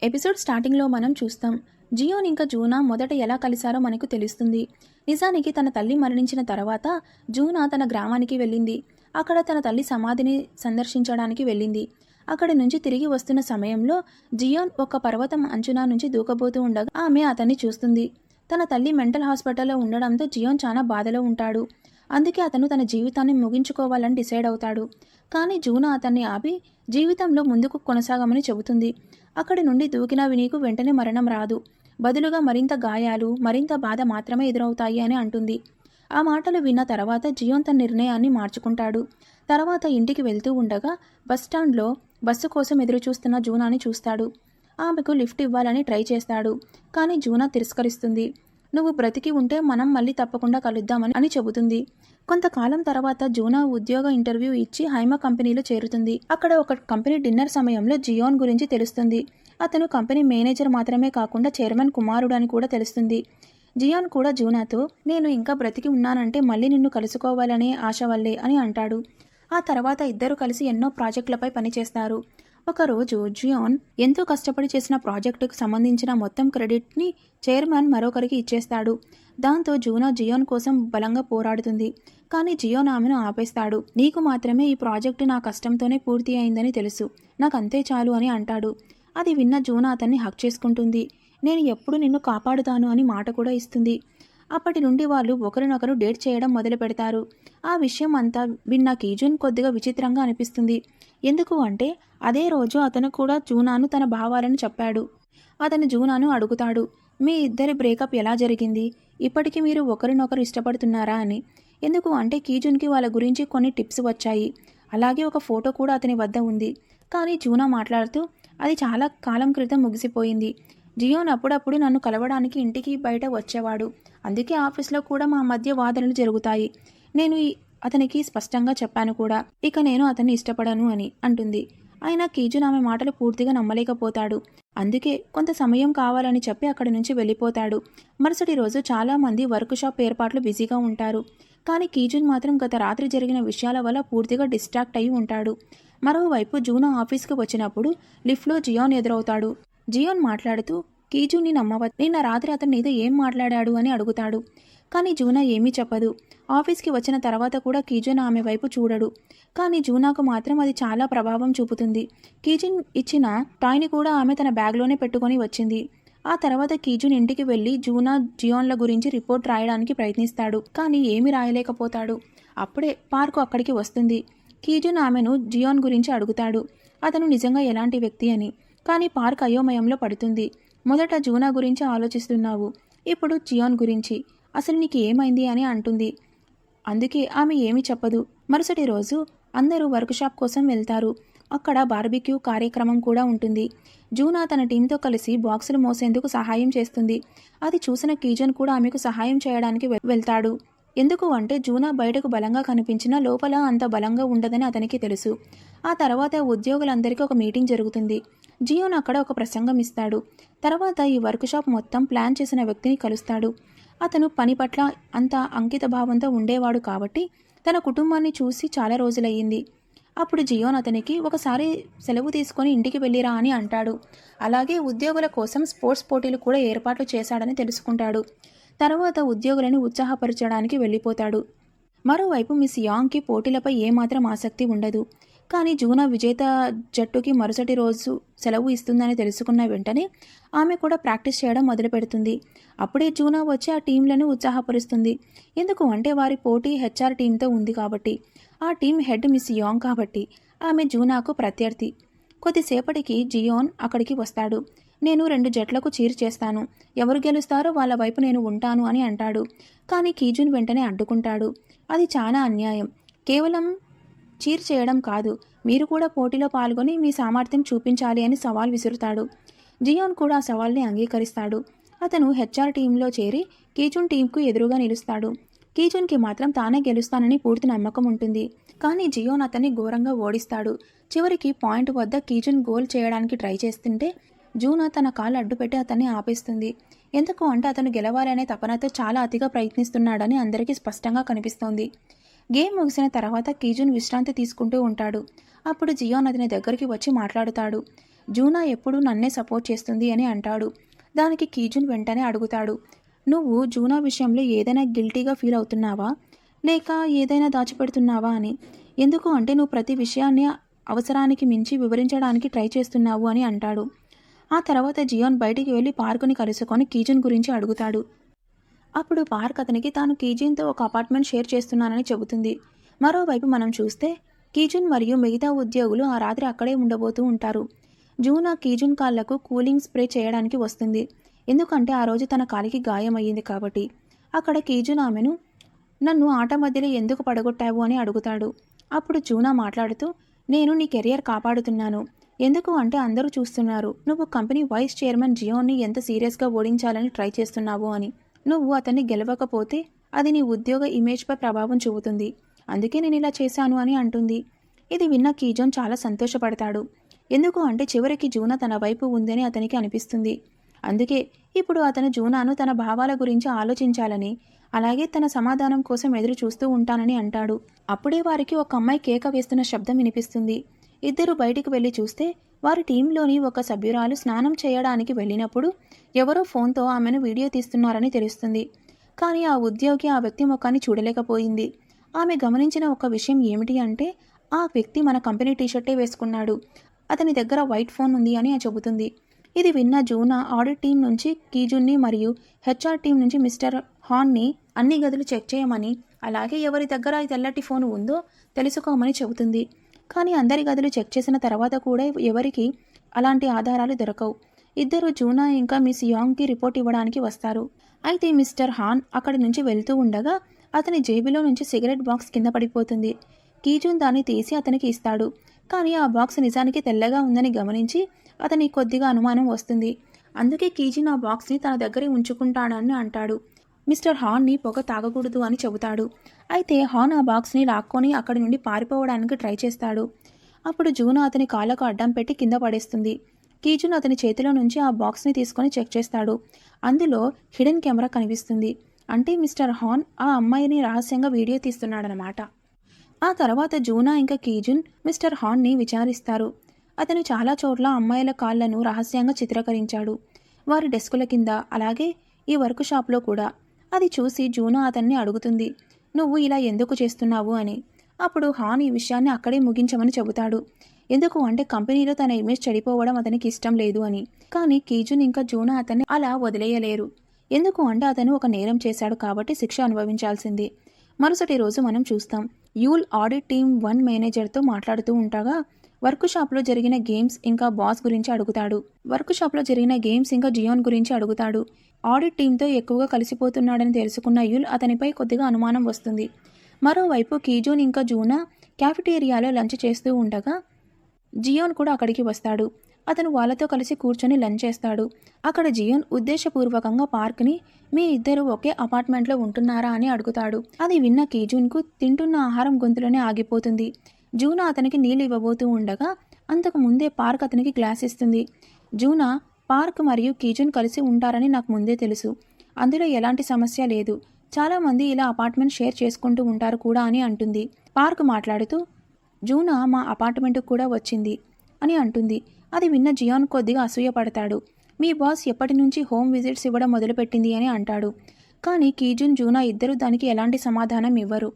Episode స్టార్టింగ్లో మనం చూస్తాం జియోన్ ఇంకా జూనా మొదట ఎలా కలిశారో మనకు తెలుస్తుంది. నిజానికి తన తల్లి మరణించిన తర్వాత జూనా తన గ్రామానికి వెళ్ళింది. అక్కడ తన తల్లి సమాధిని సందర్శించడానికి వెళ్ళింది. అక్కడి నుంచి తిరిగి వస్తున్న సమయంలో జియోన్ ఒక పర్వతం అంచునా నుంచి దూకబోతూ ఉండగా ఆమె అతన్ని చూస్తుంది. తన తల్లి మెంటల్ హాస్పిటల్లో ఉండడంతో జియోన్ చాలా బాధలో ఉంటాడు. అందుకే అతను తన జీవితాన్ని ముగించుకోవాలని డిసైడ్ అవుతాడు. కానీ జూనా అతన్ని ఆపి జీవితంలో ముందుకు కొనసాగమని చెబుతుంది. అక్కడి నుండి దూకినవి నీకు వెంటనే మరణం రాదు, బదులుగా మరింత గాయాలు, మరింత బాధ మాత్రమే ఎదురవుతాయి అని అంటుంది. ఆ మాటలు విన్న తర్వాత జియోన్ తన నిర్ణయాన్ని మార్చుకుంటాడు. తర్వాత ఇంటికి వెళ్తూ ఉండగా బస్టాండ్లో బస్సు కోసం ఎదురుచూస్తున్న జూనాని చూస్తాడు. ఆమెకు లిఫ్ట్ ఇవ్వాలని ట్రై చేస్తాడు. కానీ జూనా తిరస్కరిస్తుంది. నువ్వు బ్రతికి ఉంటే మనం మళ్ళీ తప్పకుండా కలుద్దామని అని చెబుతుంది. కొంతకాలం తర్వాత జూనా ఉద్యోగ ఇంటర్వ్యూ ఇచ్చి హైమా కంపెనీలో చేరుతుంది. అక్కడ ఒక కంపెనీ డిన్నర్ సమయంలో జియోన్ గురించి తెలుస్తుంది. అతను కంపెనీ మేనేజర్ మాత్రమే కాకుండా చైర్మన్ కుమారుడు అని కూడా తెలుస్తుంది. జియోన్ కూడా జూనాతో నేను ఇంకా బ్రతికి ఉన్నానంటే మళ్ళీ నిన్ను కలుసుకోవాలనే ఆశ వల్లే అని అంటాడు. ఆ తర్వాత ఇద్దరు కలిసి ఎన్నో ప్రాజెక్టులపై పనిచేస్తారు. ఒకరోజు జియోన్ ఎంతో కష్టపడి చేసిన ప్రాజెక్టుకు సంబంధించిన మొత్తం క్రెడిట్ని చైర్మన్ మరొకరికి ఇచ్చేస్తాడు. దాంతో జూనా జియోన్ కోసం బలంగా పోరాడుతుంది. కానీ జియోన్ ఆమెను ఆపేస్తాడు. నీకు మాత్రమే ఈ ప్రాజెక్టు నా కష్టంతోనే పూర్తి అయిందని తెలుసు, నాకు అంతే చాలు అని అంటాడు. అది విన్న జూనా అతన్ని హక్ చేసుకుంటుంది. నేను ఎప్పుడు నిన్ను కాపాడుతాను అని మాట కూడా ఇస్తుంది. అప్పటి నుండి వాళ్ళు ఒకరినొకరు డేట్ చేయడం మొదలు పెడతారు. ఆ విషయం అంతా విన్న కీజున్ కొద్దిగా విచిత్రంగా అనిపిస్తుంది. ఎందుకు అంటే అదే రోజు అతను కూడా జూనాను తన భావాలను చెప్పాడు. అతను జూనాను అడుగుతాడు, మీ ఇద్దరి బ్రేకప్ ఎలా జరిగింది, ఇప్పటికీ మీరు ఒకరినొకరు ఇష్టపడుతున్నారా అని. ఎందుకు అంటే కీజున్కి వాళ్ళ గురించి కొన్ని టిప్స్ వచ్చాయి. అలాగే ఒక ఫోటో కూడా అతని వద్ద ఉంది. కానీ జూనా మాట్లాడుతూ అది చాలా కాలం క్రితం ముగిసిపోయింది. జియోన్ అప్పుడప్పుడు నన్ను కలవడానికి ఇంటికి బయట వచ్చేవాడు. అందుకే ఆఫీస్లో కూడా మా మధ్య వాదనలు జరుగుతాయి. నేను అతనికి స్పష్టంగా చెప్పాను కూడా, ఇక నేను అతన్ని ఇష్టపడను అని అంటుంది. అయినా కీజున్ ఆమె మాటలు పూర్తిగా నమ్మలేకపోతాడు. అందుకే కొంత సమయం కావాలని చెప్పి అక్కడి నుంచి వెళ్ళిపోతాడు. మరుసటి రోజు చాలామంది వర్క్ షాప్ ఏర్పాట్లు బిజీగా ఉంటారు. కానీ కీజున్ మాత్రం గత రాత్రి జరిగిన విషయాల వల్ల పూర్తిగా డిస్ట్రాక్ట్ అయి ఉంటాడు. మరోవైపు జూనా ఆఫీస్కి వచ్చినప్పుడు లిఫ్ట్లో జియోన్ ఎదురవుతాడు. జియోన్ మాట్లాడుతూ కీజున్ని నమ్మవద్దు, నిన్న రాత్రి అతను నీతో ఏం మాట్లాడాడు అని అడుగుతాడు. కానీ జూనా ఏమీ చెప్పదు. ఆఫీస్కి వచ్చిన తర్వాత కూడా కీజున్ ఆమె వైపు చూడడు. కానీ జూనాకు మాత్రం అది చాలా ప్రభావం చూపుతుంది. కీజున్ ఇచ్చిన టాయ్ని కూడా ఆమె తన బ్యాగ్లోనే పెట్టుకొని వచ్చింది. ఆ తర్వాత కీజున్ ఇంటికి వెళ్ళి జూనా జియోన్ల గురించి రిపోర్ట్ రాయడానికి ప్రయత్నిస్తాడు. కానీ ఏమీ రాయలేకపోతాడు. అప్పుడే పార్కు అక్కడికి వస్తుంది. కీజున్ ఆమెను జియోన్ గురించి అడుగుతాడు, అతను నిజంగా ఎలాంటి వ్యక్తి అని. కానీ పార్క్ అయోమయంలో పడుతుంది. మొదట జూనా గురించి ఆలోచిస్తున్నావు, ఇప్పుడు జియోన్ గురించి. అసలు నీకు ఏమైంది అని అంటుంది. అందుకే ఆమె ఏమీ చెప్పదు. మరుసటి రోజు అందరూ వర్క్షాప్ కోసం వెళ్తారు. అక్కడ బార్బిక్యూ కార్యక్రమం కూడా ఉంటుంది. జూనా తన టీంతో కలిసి బాక్సులు మోసేందుకు సహాయం చేస్తుంది. అది చూసిన కీజన్ కూడా ఆమెకు సహాయం చేయడానికి వెళ్తాడు. ఎందుకు అంటే జూనా బయటకు బలంగా కనిపించినా లోపల అంత బలంగా ఉండదని అతనికి తెలుసు. ఆ తర్వాత ఉద్యోగులందరికీ ఒక మీటింగ్ జరుగుతుంది. జియోన్ అక్కడ ఒక ప్రసంగం ఇస్తాడు. తర్వాత ఈ వర్క్షాప్ మొత్తం ప్లాన్ చేసిన వ్యక్తిని కలుస్తాడు. అతను పని పట్ల అంత అంకిత భావంతో ఉండేవాడు కాబట్టి తన కుటుంబాన్ని చూసి చాలా రోజులయ్యింది. అప్పుడు జియోన్ అతనికి ఒకసారి సెలవు తీసుకొని ఇంటికి వెళ్ళిరా అని అంటాడు. అలాగే ఉద్యోగుల కోసం స్పోర్ట్స్ పోటీలు కూడా ఏర్పాట్లు చేశాడని తెలుసుకుంటాడు. తర్వాత ఉద్యోగులను ఉత్సాహపరచడానికి వెళ్ళిపోతాడు. మరోవైపు మిస్ యాంగ్కి పోటీలపై ఏమాత్రం ఆసక్తి ఉండదు. కానీ జూనా విజేత జట్టుకి మరుసటి రోజు సెలవు ఇస్తుందని తెలుసుకున్న వెంటనే ఆమె కూడా ప్రాక్టీస్ చేయడం మొదలు పెడుతుంది. అప్పుడే జూనా వచ్చి ఆ టీంలను ఉత్సాహపరుస్తుంది. ఎందుకు అంటే వారి పోటీ హెచ్ఆర్ టీంతో ఉంది కాబట్టి. ఆ టీం హెడ్ మిస్ యాంగ్ కాబట్టి ఆమె జూనాకు ప్రత్యర్థి. కొద్దిసేపటికి జియోన్ అక్కడికి వస్తాడు. నేను 2 జట్లకు చీర్ చేస్తాను, ఎవరు గెలుస్తారో వాళ్ళ వైపు నేను ఉంటాను అని అంటాడు. కానీ కీజున్ వెంటనే అడ్డుకుంటాడు. అది చాలా అన్యాయం, కేవలం చీర్ చేయడం కాదు, మీరు కూడా పోటీలో పాల్గొని మీ సామర్థ్యం చూపించాలి అని సవాల్ విసురుతాడు. జియోన్ కూడా ఆ సవాల్ని అంగీకరిస్తాడు. అతను హెచ్ఆర్ టీంలో చేరి కీజున్ టీంకు ఎదురుగా నిలుస్తాడు. కీజున్కి మాత్రం తానే గెలుస్తానని పూర్తి నమ్మకం ఉంటుంది. కానీ జియోన్ అతన్ని ఘోరంగా ఓడిస్తాడు. చివరికి పాయింట్ వద్ద కీజున్ గోల్ చేయడానికి ట్రై చేస్తుంటే జూనా తన కాళ్ళు అడ్డుపెట్టి అతన్ని ఆపేస్తుంది. ఎందుకు అంటే అతను గెలవాలనే తపనతో చాలా అతిగా ప్రయత్నిస్తున్నాడని అందరికీ స్పష్టంగా కనిపిస్తోంది. గేమ్ ముగిసిన తర్వాత కీజున్ విశ్రాంతి తీసుకుంటూ ఉంటాడు. అప్పుడు జియోన్ అతని దగ్గరికి వచ్చి మాట్లాడుతాడు. జూనా ఎప్పుడూ నన్నే సపోర్ట్ చేస్తుంది అని అంటాడు. దానికి కీజున్ వెంటనే అడుగుతాడు, నువ్వు జూనా విషయంలో ఏదైనా గిల్టీగా ఫీల్ అవుతున్నావా, లేక ఏదైనా దాచిపెడుతున్నావా అని. ఎందుకు అంటే నువ్వు ప్రతి విషయాన్ని అవసరానికి మించి వివరించడానికి ట్రై చేస్తున్నావు అని అంటాడు. ఆ తర్వాత జియోన్ బయటికి వెళ్ళి పార్కుని కలుసుకొని కీజున్ గురించి అడుగుతాడు. అప్పుడు పార్క్ అతనికి తాను కీజున్తో ఒక అపార్ట్మెంట్ షేర్ చేస్తున్నానని చెబుతుంది. మరోవైపు మనం చూస్తే కీజున్ మరియు మిగతా ఉద్యోగులు ఆ రాత్రి అక్కడే ఉండబోతూ ఉంటారు. జూనా కీజున్ కాళ్లకు కూలింగ్ స్ప్రే చేయడానికి వస్తుంది. ఎందుకంటే ఆ రోజు తన కాలికి గాయమయ్యింది కాబట్టి. అక్కడ కీజున్ ఆమెను, నన్ను ఆట మధ్యలో ఎందుకు పడగొట్టావు అని అడుగుతాడు. అప్పుడు జూనా మాట్లాడుతూ, నేను నీ కెరియర్ కాపాడుతున్నాను. ఎందుకు అంటే అందరూ చూస్తున్నారు నువ్వు కంపెనీ వైస్ చైర్మన్ జియోన్ని ఎంత సీరియస్గా ఓడించాలని ట్రై చేస్తున్నావు అని. నువ్వు అతన్ని గెలవకపోతే అది నీ ఉద్యోగ ఇమేజ్పై ప్రభావం చూపుతుంది. అందుకే నేను ఇలా చేశాను అని అంటుంది. ఇది విన్న కీజోన్ చాలా సంతోషపడతాడు. ఎందుకు అంటే చివరికి జూనా తన వైపు ఉందని అతనికి అనిపిస్తుంది. అందుకే ఇప్పుడు అతను జూనాను తన భావాల గురించి ఆలోచించాలని, అలాగే తన సమాధానం కోసం ఎదురు చూస్తూ ఉంటానని అంటాడు. అప్పుడే వారికి ఒక అమ్మాయి కేక వేస్తున్న శబ్దం వినిపిస్తుంది. ఇద్దరు బయటికి వెళ్ళి చూస్తే వారి టీంలోని ఒక సభ్యురాలు స్నానం చేయడానికి వెళ్ళినప్పుడు ఎవరో ఫోన్తో ఆమెను వీడియో తీస్తున్నారని తెలుస్తుంది. కానీ ఆ ఉద్యోగి ఆ వ్యక్తి ముఖాన్ని చూడలేకపోయింది. ఆమె గమనించిన ఒక విషయం ఏమిటి అంటే ఆ వ్యక్తి మన కంపెనీ టీషర్టే వేసుకున్నాడు. అతని దగ్గర వైట్ ఫోన్ ఉంది అని చెబుతుంది. ఇది విన్న జూనా ఆడిట్ టీం నుంచి కీజున్ని మరియు హెచ్ఆర్ టీం నుంచి మిస్టర్ హాన్ని అన్ని గదులు చెక్ చేయమని, అలాగే ఎవరి దగ్గర ఈ తెల్లటి ఫోన్ ఉందో తెలుసుకోమని చెబుతుంది. కానీ అందరి గదులు చెక్ చేసిన తర్వాత కూడా ఎవరికి అలాంటి ఆధారాలు దొరకవు. ఇద్దరు జూనా ఇంకా మిస్ యాంగ్కి రిపోర్ట్ ఇవ్వడానికి వస్తారు. అయితే మిస్టర్ హాన్ అక్కడి నుంచి వెళ్తూ ఉండగా అతని జేబులో నుంచి సిగరెట్ బాక్స్ కింద పడిపోతుంది. కీజున్ దాన్ని తీసి అతనికి ఇస్తాడు. కానీ ఆ బాక్స్ నిజానికి తెల్లగా ఉందని గమనించి అతనికి కొద్దిగా అనుమానం వస్తుంది. అందుకే కీజున్ ఆ బాక్స్ని తన దగ్గరే ఉంచుకుంటాడని అంటాడు. మిస్టర్ హాన్ని పొగ తాగకూడదు అని చెబుతాడు. అయితే హాన్ ఆ బాక్స్ని లాక్కొని అక్కడి నుండి పారిపోవడానికి ట్రై చేస్తాడు. అప్పుడు జూనా అతని కాళ్ళకు అడ్డం పెట్టి కింద పడేస్తుంది. కీజున్ అతని చేతిలో నుంచి ఆ బాక్స్ని తీసుకొని చెక్ చేస్తాడు. అందులో హిడెన్ కెమెరా కనిపిస్తుంది. అంటే మిస్టర్ హాన్ ఆ అమ్మాయిని రహస్యంగా వీడియో తీస్తున్నాడనమాట. ఆ తర్వాత జూనా ఇంకా కీజున్ మిస్టర్ హాన్ని విచారిస్తారు. అతను చాలా చోట్ల అమ్మాయిల కాళ్లను రహస్యంగా చిత్రీకరించాడు. వారి డెస్కుల కింద, అలాగే ఈ వర్క్ షాప్లో కూడా. అది చూసి జూనా అతన్ని అడుగుతుంది, నువ్వు ఇలా ఎందుకు చేస్తున్నావు అని. అప్పుడు హాన్ ఈ విషయాన్ని అక్కడే ముగించమని చెబుతాడు. ఎందుకు అంటే కంపెనీలో తన ఇమేజ్ చెడిపోవడం అతనికి ఇష్టం లేదు అని. కానీ కీజున్ ఇంకా జూనా అతన్ని అలా వదిలేయలేరు. ఎందుకు అంటే అతను ఒక నేరం చేశాడు కాబట్టి శిక్ష అనుభవించాల్సింది. మరుసటి రోజు మనం చూస్తాం, యూల్ ఆడిట్ టీం 1 మేనేజర్తో మాట్లాడుతూ ఉండగా వర్క్ షాప్లో జరిగిన గేమ్స్ ఇంకా బాస్ గురించి అడుగుతాడు. వర్క్ షాప్లో జరిగిన గేమ్స్ ఇంకా జియోన్ గురించి అడుగుతాడు. ఆడిట్ టీంతో ఎక్కువగా కలిసిపోతున్నాడని తెలుసుకున్న యూల్ అతనిపై కొద్దిగా అనుమానం వస్తుంది. మరోవైపు కీజోన్ ఇంకా జూనా క్యాఫెటేరియాలో లంచ్ చేస్తూ ఉండగా జియోన్ కూడా అక్కడికి వస్తాడు. అతను వాళ్ళతో కలిసి కూర్చొని లంచ్ చేస్తాడు. అక్కడ జియోన్ ఉద్దేశపూర్వకంగా పార్క్ని, మీ ఇద్దరు ఒకే అపార్ట్మెంట్లో ఉంటున్నారా అని అడుగుతాడు. అది విన్న కీజూన్కు తింటున్న ఆహారం గొంతులోనే ఆగిపోతుంది. జూనా అతనికి నీళ్ళు ఇవ్వబోతూ ఉండగా అంతకు ముందే పార్క్ అతనికి గ్లాస్ ఇస్తుంది. జూనా, పార్క్ మరియు కీజూన్ కలిసి ఉంటారని నాకు ముందే తెలుసు. అందులో ఎలాంటి సమస్య లేదు. చాలామంది ఇలా అపార్ట్మెంట్ షేర్ చేసుకుంటూ ఉంటారు కూడా అని అంటుంది. పార్క్ మాట్లాడుతూ, జూనా మా అపార్ట్మెంట్కు కూడా వచ్చింది అని అంటుంది. అది విన్న జియాన్ కొద్దిగా అసూయపడతాడు. మీ బాస్ ఎప్పటి నుంచి హోమ్ విజిట్స్ ఇవ్వడం మొదలుపెట్టింది అని అంటాడు. కానీ కీజూన్, జూనా ఇద్దరు దానికి ఎలాంటి సమాధానం ఇవ్వరు.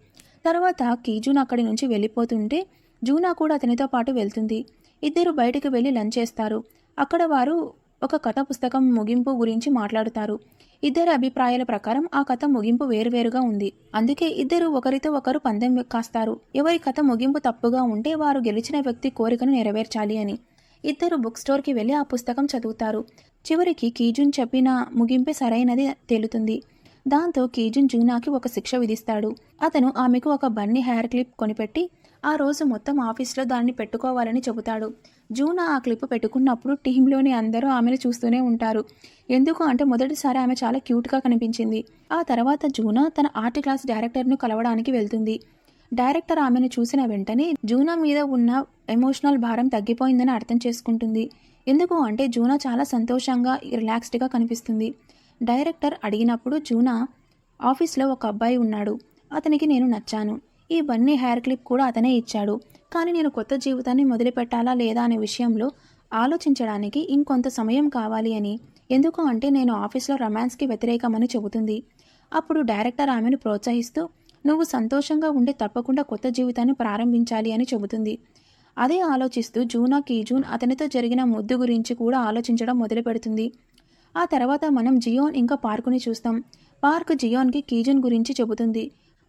తర్వాత కీజూన్ అక్కడి నుంచి వెళ్ళిపోతుంటే జూనా కూడా అతనితో పాటు వెళ్తుంది. ఇద్దరు బయటకు వెళ్ళి లంచ్ చేస్తారు. అక్కడ వారు ఒక కథ పుస్తకం ముగింపు గురించి మాట్లాడుతారు. ఇద్దరి అభిప్రాయాల ప్రకారం ఆ కథ ముగింపు వేరువేరుగా ఉంది. అందుకే ఇద్దరు ఒకరితో ఒకరు పందెం కాస్తారు. ఎవరి కథ ముగింపు తప్పుగా ఉంటే వారు గెలిచిన వ్యక్తి కోరికను నెరవేర్చాలి అని. ఇద్దరు బుక్ స్టోర్కి వెళ్ళి ఆ పుస్తకం చదువుతారు. చివరికి కీజూన్ చెప్పిన ముగింపే సరైనది తేలుతుంది. దాంతో కీజూన్ జూనాకి ఒక శిక్ష విధిస్తాడు. అతను ఆమెకు ఒక బన్నీ హెయిర్ క్లిప్ కొనిపెట్టి ఆ రోజు మొత్తం ఆఫీస్లో దాన్ని పెట్టుకోవాలని చెబుతాడు. జూనా ఆ క్లిప్ పెట్టుకున్నప్పుడు టీంలోని అందరూ ఆమెను చూస్తూనే ఉంటారు. ఎందుకు అంటే మొదటిసారి ఆమె చాలా క్యూట్గా కనిపించింది. ఆ తర్వాత జూనా తన ఆర్ట్ క్లాస్ డైరెక్టర్ను కలవడానికి వెళ్తుంది. డైరెక్టర్ ఆమెను చూసిన వెంటనే జూనా మీద ఉన్న ఎమోషనల్ భారం తగ్గిపోయిందని అర్థం చేసుకుంటుంది. ఎందుకు అంటే జూనా చాలా సంతోషంగా, రిలాక్స్డ్గా కనిపిస్తుంది. డైరెక్టర్ అడిగినప్పుడు జూనా, ఆఫీస్లో ఒక అబ్బాయి ఉన్నాడు, అతనికి నేను నచ్చాను. ఈ బన్నీ హెయిర్ క్లిప్ కూడా అతనే ఇచ్చాడు. కానీ నేను కొత్త జీవితాన్ని మొదలుపెట్టాలా లేదా అనే విషయంలో ఆలోచించడానికి ఇంకొంత సమయం కావాలి అని. ఎందుకు అంటే నేను ఆఫీస్లో రొమాన్స్కి వ్యతిరేకమని చెబుతుంది. అప్పుడు డైరెక్టర్ ఆమెను ప్రోత్సహిస్తూ నువ్వు సంతోషంగా ఉండి తప్పకుండా కొత్త జీవితాన్ని ప్రారంభించాలి అని చెబుతుంది. అదే ఆలోచిస్తూ జూనా కీజూన్ అతనితో జరిగిన ముద్దు గురించి కూడా ఆలోచించడం మొదలు పెడుతుంది. ఆ తర్వాత మనం జియోన్ ఇంకా పార్కుని చూస్తాం. పార్క్ జియోన్కి కీజూన్ గురించి చెబుతుంది.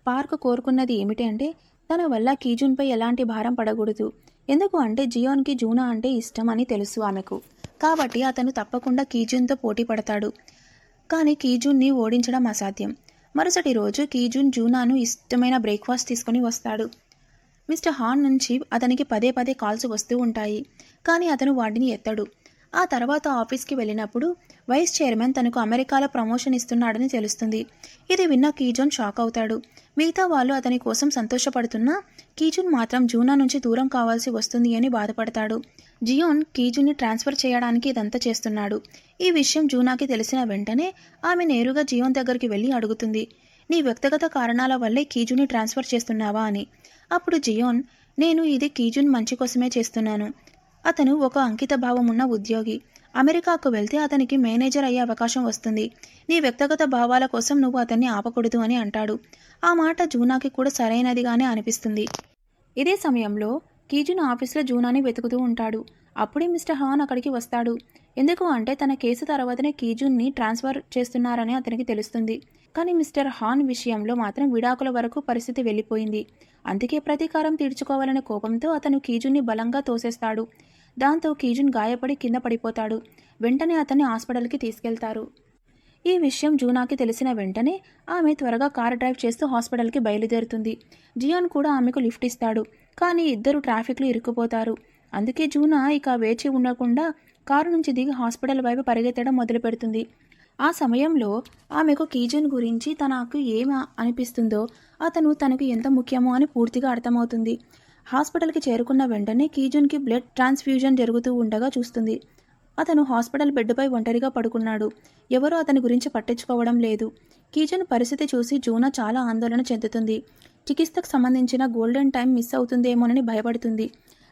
పార్క్ కోరుకున్నది ఏమిటి అంటే తన వల్ల కీజూన్పై ఎలాంటి భారం పడకూడదు. ఎందుకు అంటే జియోన్కి జూనా అంటే ఇష్టం అని తెలుసు ఆమెకు. కాబట్టి అతను తప్పకుండా కీజూన్తో పోటీ పడతాడు. కానీ కీజూన్ని ఓడించడం అసాధ్యం. మరుసటి రోజు కీజూన్ జూనాను ఇష్టమైన బ్రేక్ఫాస్ట్ తీసుకుని వస్తాడు. మిస్టర్ హాన్ నుంచి అతనికి పదే పదే కాల్స్ వస్తూ ఉంటాయి. కానీ అతను వాటిని ఎత్తడు. ఆ తర్వాత ఆఫీస్కి వెళ్ళినప్పుడు వైస్ చైర్మన్ తనకు అమెరికాలో ప్రమోషన్ ఇస్తున్నాడని తెలుస్తుంది. ఇది విన్న కీజూన్ షాక్ అవుతాడు. మిగతా వాళ్ళు అతని కోసం సంతోషపడుతున్నా కీజూన్ మాత్రం జూనా నుంచి దూరం కావాల్సి వస్తుంది అని బాధపడతాడు. జియోన్ కీజూన్ని ట్రాన్స్ఫర్ చేయడానికి ఇదంతా చేస్తున్నాడు. ఈ విషయం జూనాకి తెలిసిన వెంటనే ఆమె నేరుగా జియోన్ దగ్గరికి వెళ్ళి అడుగుతుంది, నీ వ్యక్తిగత కారణాల వల్లే కీజూన్ని ట్రాన్స్ఫర్ చేస్తున్నావా అని. అప్పుడు జియోన్, నేను ఇది కీజూన్ మంచి కోసమే చేస్తున్నాను. అతను ఒక అంకిత భావం ఉన్న ఉద్యోగి. అమెరికాకు వెళ్తే అతనికి మేనేజర్ అయ్యే అవకాశం వస్తుంది. నీ వ్యక్తిగత భావాల కోసం నువ్వు అతన్ని ఆపకూడదు అని అంటాడు. ఆ మాట జూనాకి కూడా సరైనదిగానే అనిపిస్తుంది. ఇదే సమయంలో కీజూన్ ఆఫీస్లో జూనాని వెతుకుతూ ఉంటాడు. అప్పుడే మిస్టర్ హాన్ అక్కడికి వస్తాడు. ఎందుకు అంటే తన కేసు తర్వాతనే కీజూన్ని ట్రాన్స్ఫర్ చేస్తున్నారని అతనికి తెలుస్తుంది. కానీ మిస్టర్ హాన్ విషయంలో మాత్రం విడాకుల వరకు పరిస్థితి వెళ్ళిపోయింది. అందుకే ప్రతీకారం తీర్చుకోవాలనే కోపంతో అతను కీజూన్ని బలంగా తోసేస్తాడు. దాంతో కీజూన్ గాయపడి కింద పడిపోతాడు. వెంటనే అతన్ని హాస్పిటల్కి తీసుకెళ్తారు. ఈ విషయం జూనాకి తెలిసిన వెంటనే ఆమె త్వరగా కారు డ్రైవ్ చేస్తూ హాస్పిటల్కి బయలుదేరుతుంది. జియోన్ కూడా ఆమెకు లిఫ్ట్ ఇస్తాడు. కానీ ఇద్దరు ట్రాఫిక్లో ఇరుక్కుపోతారు. అందుకే జూనా ఇక వేచి ఉండకుండా కారు నుంచి దిగి హాస్పిటల్ వైపు పరిగెత్తడం మొదలు పెడుతుంది. ఆ సమయంలో ఆమెకు కీజూన్ గురించి తనకు ఏమి అనిపిస్తుందో, అతను తనకు ఎంత ముఖ్యమో అని పూర్తిగా అర్థమవుతుంది. హాస్పిటల్కి చేరుకున్న వెంటనే కీజూన్కి బ్లడ్ ట్రాన్స్ఫ్యూజన్ జరుగుతూ ఉండగా చూస్తుంది. అతను హాస్పిటల్ బెడ్పై ఒంటరిగా పడుకున్నాడు. ఎవరూ అతని గురించి పట్టించుకోవడం లేదు. కీజూన్ పరిస్థితి చూసి జూనా చాలా ఆందోళన చెందుతుంది. చికిత్సకు సంబంధించిన గోల్డెన్ టైం మిస్ అవుతుందేమోనని భయపడుతుంది.